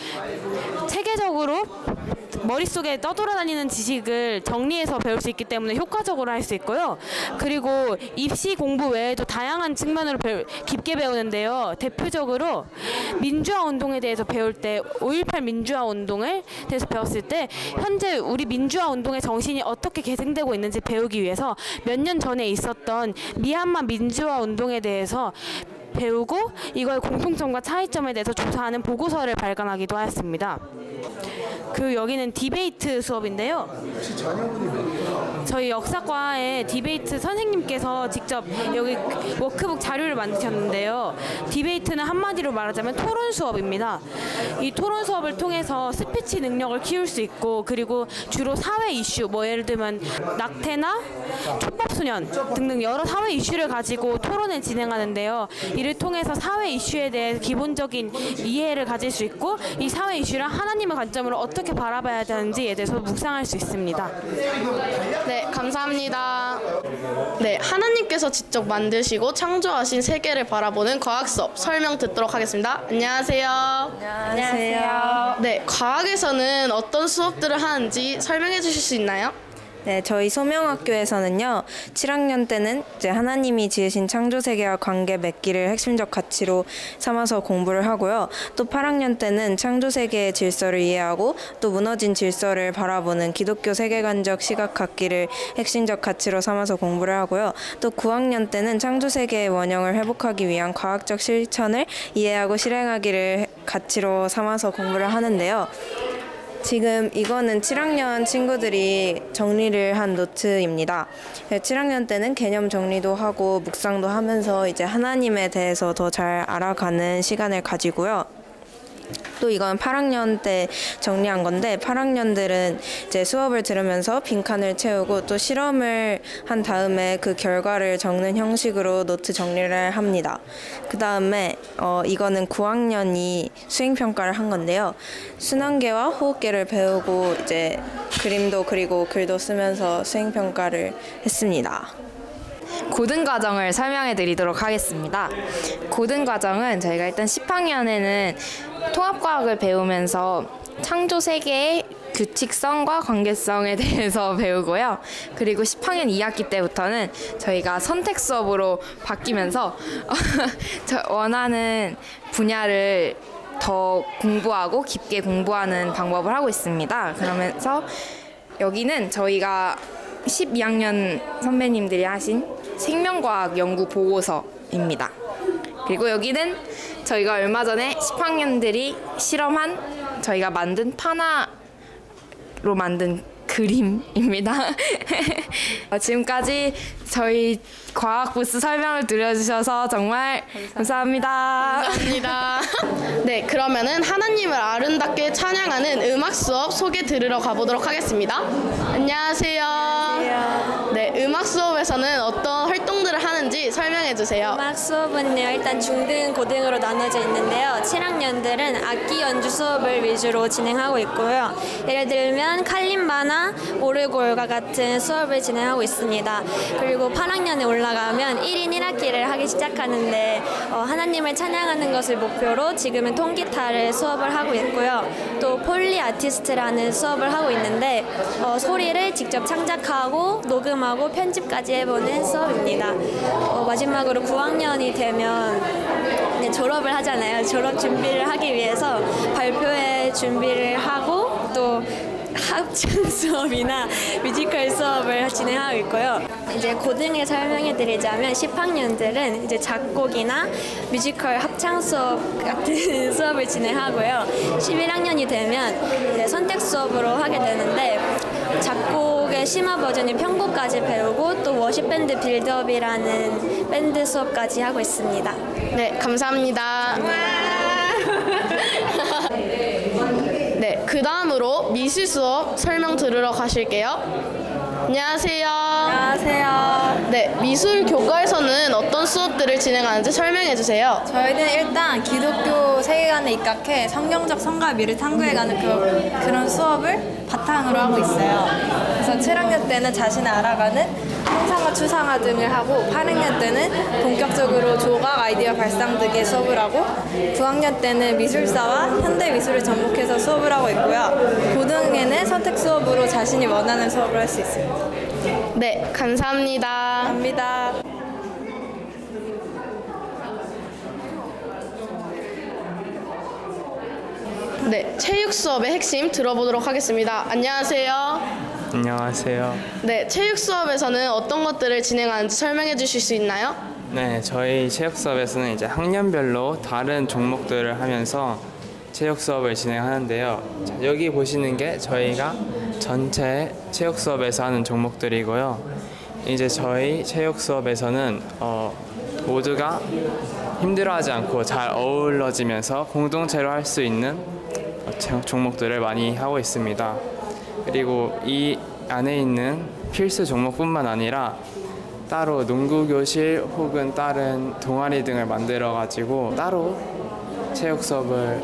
체계적으로 머릿속에 떠돌아다니는 지식을 정리해서 배울 수 있기 때문에 효과적으로 할 수 있고요. 그리고 입시 공부 외에도 다양한 측면으로 깊게 배우는데요. 대표적으로 민주화 운동에 대해서 배울 때 5.18 민주화 운동을 대해서 배웠을 때 현재 우리 민주화 운동의 정신이 어떻게 계승되고 있는지 배우기 위해서 몇 년 전에 있었던 미얀마 민주화 운동에 대해서 배우고 이거의 공통점과 차이점에 대해서 조사하는 보고서를 발간하기도 하였습니다. 그 여기는 디베이트 수업인데요. 저희 역사과의 디베이트 선생님께서 직접 여기 워크북 자료를 만드셨는데요. 디베이트는 한마디로 말하자면 토론 수업입니다. 이 토론 수업을 통해서 스피치 능력을 키울 수 있고 그리고 주로 사회 이슈 뭐 예를 들면 낙태나 촉법소년 등등 여러 사회 이슈를 가지고 토론을 진행하는데요. 이를 통해서 사회 이슈에 대해 기본적인 이해를 가질 수 있고 이 사회 이슈를 하나님의 관점으로 어떻게 바라봐야 되는지에 대해서 묵상할 수 있습니다. 네, 감사합니다. 네, 하나님께서 직접 만드시고 창조하신 세계를 바라보는 과학 수업 설명 듣도록 하겠습니다. 안녕하세요. 안녕하세요. 네, 과학에서는 어떤 수업들을 하는지 설명해 주실 수 있나요? 네, 저희 소명학교에서는요, 7학년 때는 이제 하나님이 지으신 창조세계와 관계 맺기를 핵심적 가치로 삼아서 공부를 하고요. 또 8학년 때는 창조세계의 질서를 이해하고 또 무너진 질서를 바라보는 기독교 세계관적 시각 갖기를 핵심적 가치로 삼아서 공부를 하고요. 또 9학년 때는 창조세계의 원형을 회복하기 위한 과학적 실천을 이해하고 실행하기를 가치로 삼아서 공부를 하는데요. 지금 이거는 7학년 친구들이 정리를 한 노트입니다. 7학년 때는 개념 정리도 하고 묵상도 하면서 이제 하나님에 대해서 더 잘 알아가는 시간을 가지고요. 또 이건 8학년 때 정리한 건데 8학년들은 이제 수업을 들으면서 빈칸을 채우고 또 실험을 한 다음에 그 결과를 적는 형식으로 노트 정리를 합니다. 그 다음에 이거는 9학년이 수행평가를 한 건데요. 순환계와 호흡계를 배우고 이제 그림도 그리고 글도 쓰면서 수행평가를 했습니다. 고등과정을 설명해 드리도록 하겠습니다. 고등과정은 저희가 일단 10학년에는 통합과학을 배우면서 창조세계의 규칙성과 관계성에 대해서 배우고요. 그리고 10학년 2학기 때부터는 저희가 선택 수업으로 바뀌면서 원하는 분야를 더 공부하고 깊게 공부하는 방법을 하고 있습니다. 그러면서 여기는 저희가 12학년 선배님들이 하신 생명과학 연구 보고서입니다. 그리고 여기는 저희가 얼마 전에 10학년들이 실험한 저희가 만든 파나로 만든 그림입니다. 지금까지 저희 과학 부스 설명을 들려주셔서 정말 감사합니다. 감사합니다. 네, 그러면은 하나님을 아름답게 찬양하는 음악 수업 소개 들으러 가보도록 하겠습니다. 안녕하세요. 안녕하세요. 네, 음악 수업에서는 어떤 활동들을 하는지 설명해 주세요. 음악 수업은요, 일단 중등, 고등으로 나눠져 있는데요. 7학년들은 악기 연주 수업을 위주로 진행하고 있고요. 예를 들면 칼림바나 오르골과 같은 수업을 진행하고 있습니다. 그리고 8학년에 올라가면 1인 1악기를 하기 시작하는데 하나님을 찬양하는 것을 목표로 지금은 통기타를 수업을 하고 있고요. 또 폴리 아티스트라는 수업을 하고 있는데 소리를 직접 창작하고 녹음하고 편집까지 해보는 수업입니다. 마지막으로 9학년이 되면 졸업을 하잖아요. 졸업 준비를 하기 위해서 발표회 준비를 하고 또 합창 수업이나 뮤지컬 수업을 진행하고 있고요. 이제 고등을 설명해 드리자면 10학년들은 이제 작곡이나 뮤지컬 합창 수업 같은 수업을 진행하고요. 11학년이 되면 이제 선택 수업으로 하게 되는데 작곡의 심화 버전인 편곡까지 배우고 또 워십밴드 빌드업이라는 밴드 수업까지 하고 있습니다. 네, 감사합니다. 네, 그 다음으로 미술 수업 설명 들으러 가실게요. 안녕하세요. 안녕하세요. 네, 미술 교과에서는 어떤 수업들을 진행하는지 설명해 주세요. 저희는 일단 기독교 세계관에 입각해 성경적 성과 미를 탐구해가는 그런 수업을 바탕으로 하고 있어요. 그래서 7학년 때는 자신을 알아가는 형상화, 추상화 등을 하고 8학년 때는 본격적으로 조각, 아이디어 발상 등의 수업을 하고 9학년 때는 미술사와 현대 미술을 접목해서 수업을 하고 있고요. 고등에는 선택 수업으로 자신이 원하는 수업을 할 수 있습니다. 네, 감사합니다. 감사합니다. 네, 체육 수업의 핵심 들어보도록 하겠습니다. 안녕하세요. 안녕하세요. 네, 체육 수업에서는 어떤 것들을 진행하는지 설명해 주실 수 있나요? 네, 저희 체육 수업에서는 이제 학년별로 다른 종목들을 하면서 체육 수업을 진행하는데요. 자, 여기 보시는 게 저희가 전체 체육 수업에서 하는 종목들이고요. 이제 저희 체육 수업에서는 모두가 힘들어하지 않고 잘 어우러지면서 공동체로 할 수 있는 종목들을 많이 하고 있습니다. 그리고 이 안에 있는 필수 종목뿐만 아니라 따로 농구 교실 혹은 다른 동아리 등을 만들어 가지고 따로 체육 수업을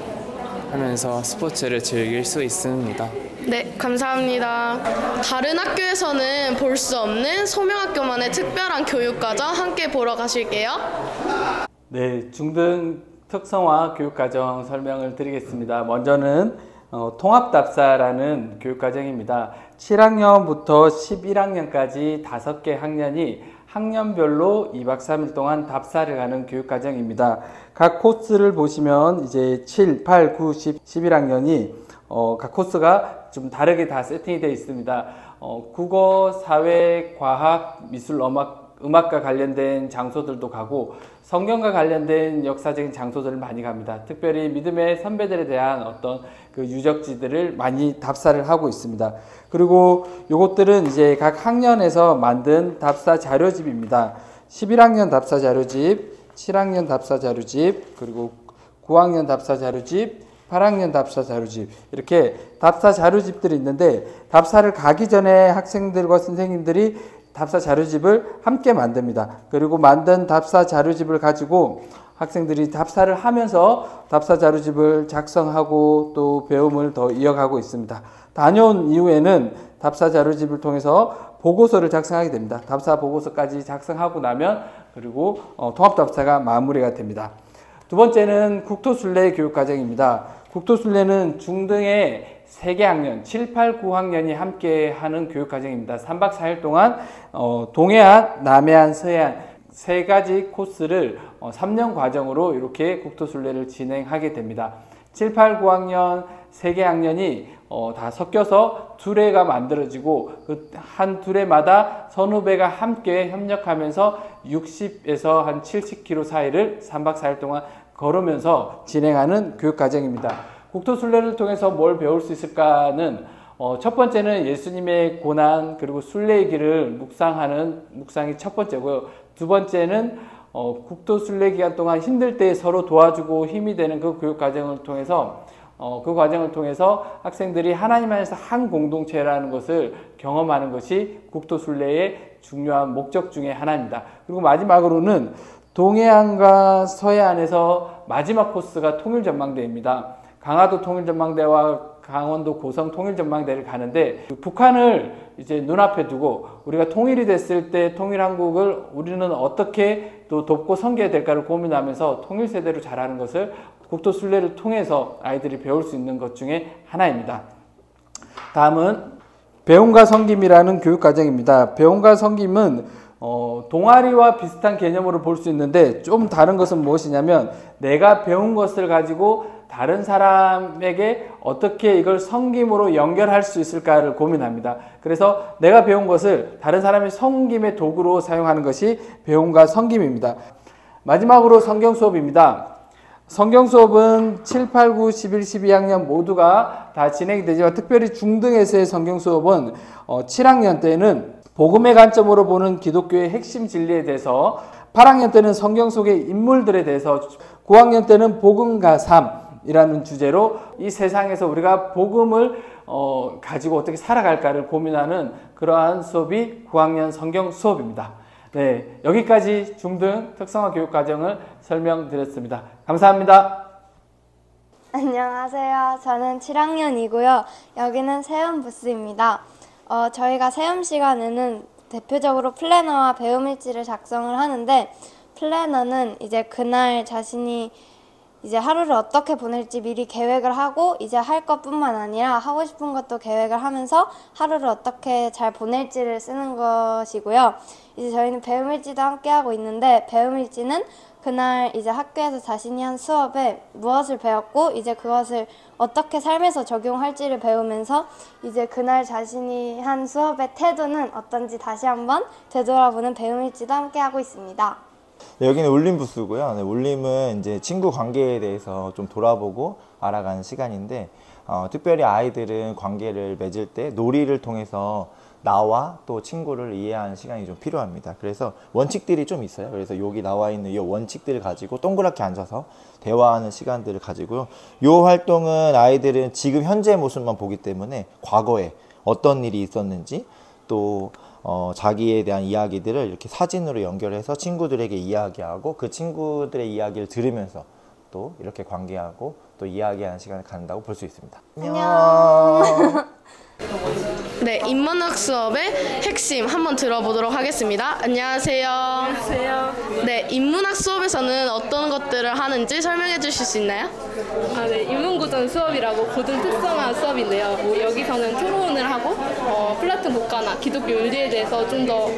하면서 스포츠를 즐길 수 있습니다. 네, 감사합니다. 다른 학교에서는 볼 수 없는 소명학교만의 특별한 교육과정 함께 보러 가실게요. 네, 중등 특성화 교육과정 설명을 드리겠습니다. 먼저는 통합답사라는 교육과정입니다. 7학년부터 11학년까지 5개 학년이 학년별로 2박 3일 동안 답사를 가는 교육과정입니다. 각 코스를 보시면 이제 7, 8, 9, 10, 11학년이 각 코스가 좀 다르게 다 세팅이 되어 있습니다. 국어, 사회, 과학, 미술, 음악과 관련된 장소들도 가고 성경과 관련된 역사적인 장소들을 많이 갑니다. 특별히 믿음의 선배들에 대한 어떤 그 유적지들을 많이 답사를 하고 있습니다. 그리고 요것들은 이제 각 학년에서 만든 답사 자료집입니다. 11학년 답사 자료집, 7학년 답사 자료집, 그리고 9학년 답사 자료집, 8학년 답사 자료집, 이렇게 답사 자료집들이 있는데 답사를 가기 전에 학생들과 선생님들이 답사 자료집을 함께 만듭니다. 그리고 만든 답사 자료집을 가지고 학생들이 답사를 하면서 답사 자료집을 작성하고 또 배움을 더 이어가고 있습니다. 다녀온 이후에는 답사 자료집을 통해서 보고서를 작성하게 됩니다. 답사 보고서까지 작성하고 나면 그리고 통합답사가 마무리가 됩니다. 두 번째는 국토순례 교육과정입니다. 국토순례는 중등의 3개 학년, 7, 8, 9학년이 함께 하는 교육과정입니다. 3박 4일 동안 동해안, 남해안, 서해안 3가지 코스를 3년 과정으로 이렇게 국토순례를 진행하게 됩니다. 7, 8, 9학년 3개 학년이 다 섞여서 두레가 만들어지고 그 한 두레마다 선후배가 함께 협력하면서 60에서 한 70km 사이를 3박 4일 동안 걸으면서 진행하는 교육과정입니다. 국토순례를 통해서 뭘 배울 수 있을까는 첫 번째는 예수님의 고난 그리고 순례의 길을 묵상하는 묵상이 첫 번째고요. 두 번째는 국토순례 기간 동안 힘들 때 서로 도와주고 힘이 되는 그 교육 과정을 통해서 학생들이 하나님 안에서 한 공동체라는 것을 경험하는 것이 국토순례의 중요한 목적 중에 하나입니다. 그리고 마지막으로는 동해안과 서해안에서 마지막 코스가 통일전망대입니다. 강화도 통일전망대와 강원도 고성 통일전망대를 가는데 북한을 이제 눈앞에 두고 우리가 통일이 됐을 때 통일한국을 우리는 어떻게 또 돕고 섬겨야 될까를 고민하면서 통일세대로 자라는 것을 국토순례를 통해서 아이들이 배울 수 있는 것 중에 하나입니다. 다음은 배움과 섬김이라는 교육과정입니다. 배움과 섬김은 동아리와 비슷한 개념으로 볼 수 있는데 좀 다른 것은 무엇이냐면 내가 배운 것을 가지고 다른 사람에게 어떻게 이걸 섬김으로 연결할 수 있을까를 고민합니다. 그래서 내가 배운 것을 다른 사람의 섬김의 도구로 사용하는 것이 배움과 섬김입니다. 마지막으로 성경 수업입니다. 성경 수업은 7, 8, 9, 11, 12학년 모두가 다 진행이 되지만 특별히 중등에서의 성경 수업은 7학년 때는 복음의 관점으로 보는 기독교의 핵심 진리에 대해서 8학년 때는 성경 속의 인물들에 대해서 9학년 때는 복음과 삶이라는 주제로 이 세상에서 우리가 복음을 가지고 어떻게 살아갈까를 고민하는 그러한 수업이 9학년 성경 수업입니다. 네, 여기까지 중등 특성화 교육과정을 설명드렸습니다. 감사합니다. 안녕하세요. 저는 7학년이고요. 여기는 세움 부스입니다. 저희가 세움 시간에는 대표적으로 플래너와 배움일지를 작성을 하는데 플래너는 이제 그날 자신이 이제 하루를 어떻게 보낼지 미리 계획을 하고 이제 할 것뿐만 아니라 하고 싶은 것도 계획을 하면서 하루를 어떻게 잘 보낼지를 쓰는 것이고요. 이제 저희는 배움일지도 함께 하고 있는데 배움일지는 그날 이제 학교에서 자신이 한 수업에 무엇을 배웠고 이제 그것을 어떻게 삶에서 적용할지를 배우면서 이제 그날 자신이 한 수업의 태도는 어떤지 다시 한번 되돌아보는 배움일지도 함께 하고 있습니다. 네, 여기는 울림 부스고요. 네, 울림은 이제 친구 관계에 대해서 좀 돌아보고 알아가는 시간인데 특별히 아이들은 관계를 맺을 때 놀이를 통해서 나와 또 친구를 이해하는 시간이 좀 필요합니다. 그래서 원칙들이 좀 있어요. 그래서 여기 나와 있는 이 원칙들을 가지고 동그랗게 앉아서 대화하는 시간들을 가지고요. 이 활동은 아이들은 지금 현재 모습만 보기 때문에 과거에 어떤 일이 있었는지 또 자기에 대한 이야기들을 이렇게 사진으로 연결해서 친구들에게 이야기하고 그 친구들의 이야기를 들으면서 또 이렇게 관계하고 또 이야기하는 시간을 갖는다고 볼 수 있습니다. 안녕. 네, 인문학 수업의 핵심 한번 들어보도록 하겠습니다. 안녕하세요. 안녕하세요. 네, 인문학 수업에서는 어떤 것들을 하는지 설명해 주실 수 있나요? 네, 인문고전 수업이라고 고등 특성화 수업인데요. 여기서는 토론을 하고 플라톤 국가나 기독교 윤리에 대해서 좀 더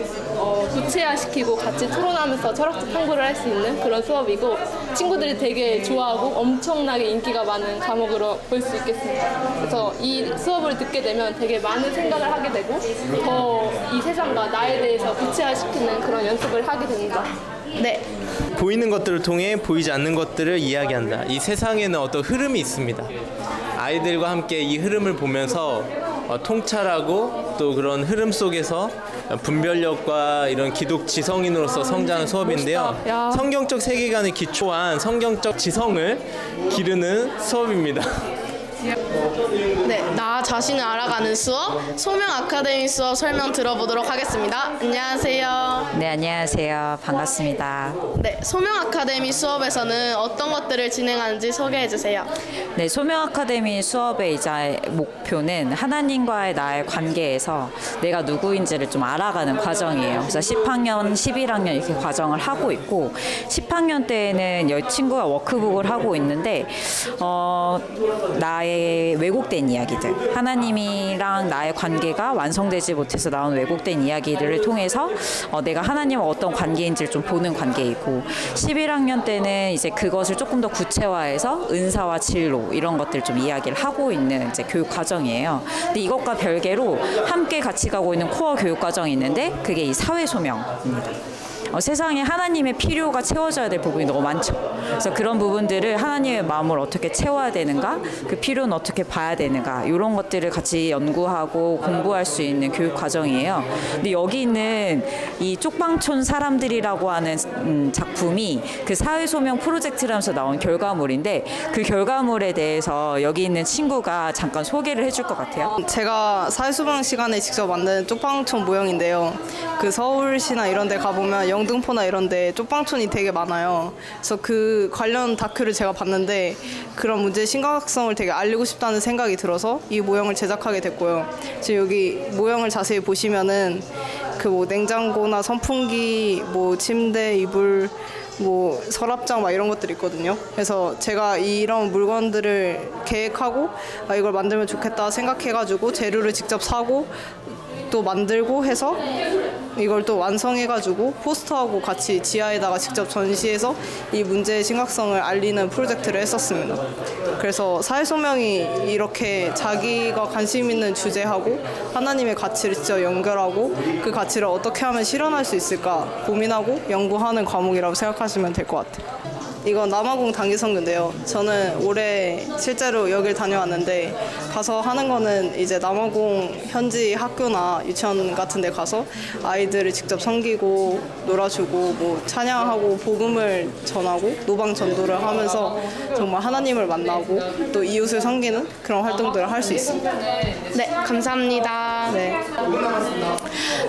구체화시키고 같이 토론하면서 철학적 탐구를 할 수 있는 그런 수업이고 친구들이 되게 좋아하고 엄청나게 인기가 많은 과목으로 볼 수 있겠습니다. 그래서 이 수업을 듣게 되면 되게 많은 생각을 하게 되고 더 이 세상과 나에 대해서 구체화시키는 그런 연습을 하게 됩니다. 네. 보이는 것들을 통해 보이지 않는 것들을 이야기한다. 이 세상에는 어떤 흐름이 있습니다. 아이들과 함께 이 흐름을 보면서 통찰하고 또 그런 흐름 속에서 분별력과 이런 기독 지성인으로서 성장하는 수업인데요. 성경적 세계관에 기초한 성경적 지성을 기르는 수업입니다. 네, 나 자신을 알아가는 수업, 소명 아카데미 수업 설명 들어보도록 하겠습니다. 안녕하세요. 네, 안녕하세요. 반갑습니다. 네, 소명 아카데미 수업에서는 어떤 것들을 진행하는지 소개해 주세요. 네, 소명 아카데미 수업의 이제 목표는 하나님과의 나의 관계에서 내가 누구인지를 좀 알아가는 과정이에요. 그래서 10학년, 11학년 이렇게 과정을 하고 있고 10학년 때에는 이 친구가 워크북을 하고 있는데 나의 나의 왜곡된 이야기들, 하나님이랑 나의 관계가 완성되지 못해서 나온 왜곡된 이야기들을 통해서 내가 하나님과 어떤 관계인지를 좀 보는 관계이고, 11학년 때는 이제 그것을 조금 더 구체화해서 은사와 진로 이런 것들 좀 이야기를 하고 있는 이제 교육 과정이에요. 근데 이것과 별개로 함께 같이 가고 있는 코어 교육 과정이 있는데 그게 이 사회 소명입니다. 세상에 하나님의 필요가 채워져야 될 부분이 너무 많죠. 그래서 그런 부분들을 하나님의 마음을 어떻게 채워야 되는가, 그 필요는 어떻게 봐야 되는가, 이런 것들을 같이 연구하고 공부할 수 있는 교육 과정이에요. 근데 여기 있는 이 쪽방촌 사람들이라고 하는 작품이 그 사회소명 프로젝트라면서 나온 결과물인데, 그 결과물에 대해서 여기 있는 친구가 잠깐 소개를 해줄 것 같아요. 제가 사회소명 시간에 직접 만든 쪽방촌 모형인데요. 그 서울시나 이런 데 가보면 영등포나 이런 데 쪽방촌이 되게 많아요. 그래서 그 관련 다큐를 제가 봤는데 그런 문제의 심각성을 되게 알리고 싶다는 생각이 들어서 이 모형을 제작하게 됐고요. 지금 여기 모형을 자세히 보시면은 그 뭐 냉장고나 선풍기, 뭐 침대, 이불, 뭐 서랍장 막 이런 것들이 있거든요. 그래서 제가 이런 물건들을 계획하고 이걸 만들면 좋겠다 생각해가지고 재료를 직접 사고 또 만들고 해서 이걸 또 완성해가지고 포스터하고 같이 지하에다가 직접 전시해서 이 문제의 심각성을 알리는 프로젝트를 했었습니다. 그래서 사회소명이 이렇게 자기가 관심 있는 주제하고 하나님의 가치를 직접 연결하고 그 가치를 어떻게 하면 실현할 수 있을까 고민하고 연구하는 과목이라고 생각하시면 될 것 같아요. 이건 남아공 단기선교인데요. 저는 올해 실제로 여길 다녀왔는데 가서 하는 거는 이제 남아공 현지 학교나 유치원 같은 데 가서 아이들을 직접 섬기고 놀아주고 뭐 찬양하고 복음을 전하고 노방 전도를 하면서 정말 하나님을 만나고 또 이웃을 섬기는 그런 활동들을 할 수 있습니다. 네, 감사합니다.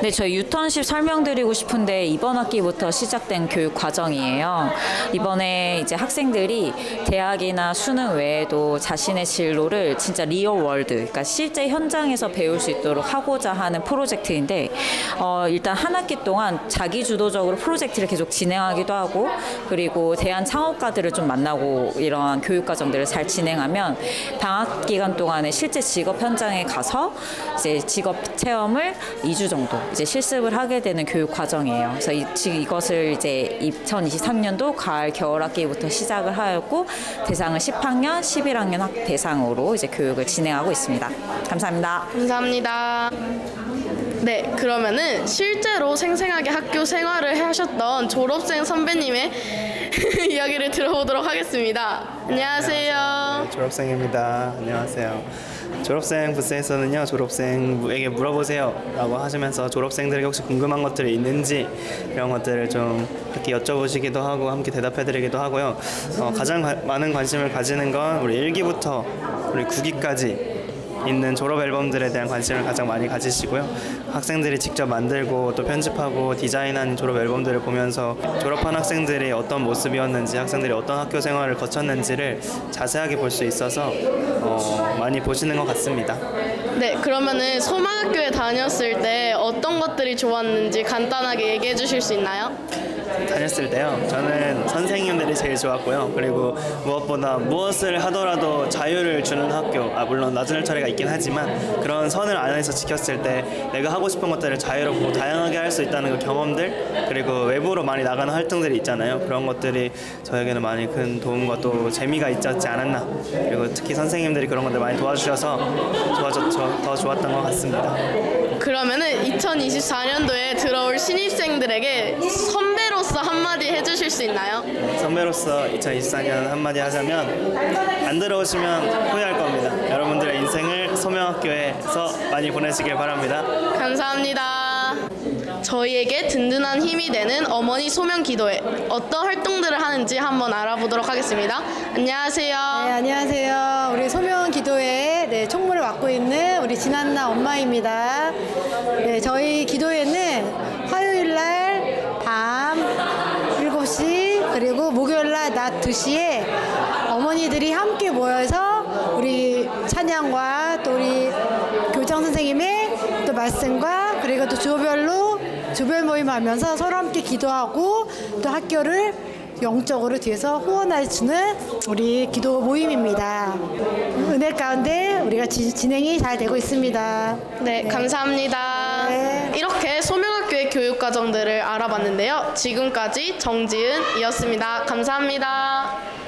네, 저희 유턴십 설명드리고 싶은데 이번 학기부터 시작된 교육 과정이에요. 이번에 이제 학생들이 대학이나 수능 외에도 자신의 진로를 진짜 리얼 월드, 그러니까 실제 현장에서 배울 수 있도록 하고자 하는 프로젝트인데, 일단 한 학기 동안 자기 주도적으로 프로젝트를 계속 진행하기도 하고, 그리고 대한 창업가들을 좀 만나고 이러한 교육 과정들을 잘 진행하면 방학 기간 동안에 실제 직업 현장에 가서 이제 직업 체험을 2주 정도 이제 실습을 하게 되는 교육 과정이에요. 그래서 이것을 이제 2023년도 가을 겨울 학기부터 시작을 하였고, 대상은 10학년, 11학년 대상으로 이제 교육을 진행하고 있습니다. 감사합니다. 감사합니다. 네, 그러면은 실제로 생생하게 학교 생활을 하셨던 졸업생 선배님의 이야기를 들어보도록 하겠습니다. 안녕하세요. 네, 졸업생입니다. 안녕하세요. 졸업생 부스에서는요, 졸업생에게 물어보세요 라고 하시면서 졸업생들에게 혹시 궁금한 것들이 있는지 이런 것들을 좀 이렇게 여쭤보시기도 하고 함께 대답해드리기도 하고요. 가장 많은 관심을 가지는 건 우리 1기부터 우리 9기까지 있는 졸업 앨범들에 대한 관심을 가장 많이 가지시고요. 학생들이 직접 만들고 또 편집하고 디자인한 졸업 앨범들을 보면서 졸업한 학생들이 어떤 모습이었는지, 학생들이 어떤 학교 생활을 거쳤는지를 자세하게 볼 수 있어서 많이 보시는 것 같습니다. 네, 그러면은 소망학교에 다녔을 때 어떤 것들이 좋았는지 간단하게 얘기해 주실 수 있나요? 다녔을 때요, 저는 선생님들이 제일 좋았고요. 그리고 무엇보다 무엇을 하더라도 자유를 주는 학교, 물론 나중 처리가 있긴 하지만 그런 선을 안에서 지켰을 때 내가 하고 싶은 것들을 자유롭고 다양하게 할 수 있다는 그 경험들, 그리고 외부로 많이 나가는 활동들이 있잖아요. 그런 것들이 저에게는 많이 큰 도움과 또 재미가 있지 않았나. 그리고 특히 선생님들이 그런 것들 많이 도와주셔서 더 좋았던 것 같습니다. 그러면은 2024년도에 들어올 신입생들에게 선배로서 한마디 해주실 수 있나요? 선배로서 2024년 한마디 하자면, 안 들어오시면 후회할 겁니다. 여러분들의 인생을 소명학교에서 많이 보내시길 바랍니다. 감사합니다. 저희에게 든든한 힘이 되는 어머니 소명 기도회, 어떤 활동들을 하는지 한번 알아보도록 하겠습니다. 안녕하세요. 네, 안녕하세요. 우리 소명 기도회 총무를 맡고 있는 우리 진한나 엄마입니다. 네, 저희 기도회는 화요일 날 밤 7시 그리고 목요일 날 낮 2시에 어머니들이 함께 모여서 우리 찬양과 또 우리 교장 선생님의 또 말씀과 그리고 또 조별 모임하면서 서로 함께 기도하고 또 학교를 영적으로 뒤에서 후원해주는 우리 기도 모임입니다. 은혜 가운데 우리가 진행이 잘 되고 있습니다. 네, 감사합니다. 네. 이렇게 소명학교의 교육과정들을 알아봤는데요. 지금까지 정지은이었습니다. 감사합니다.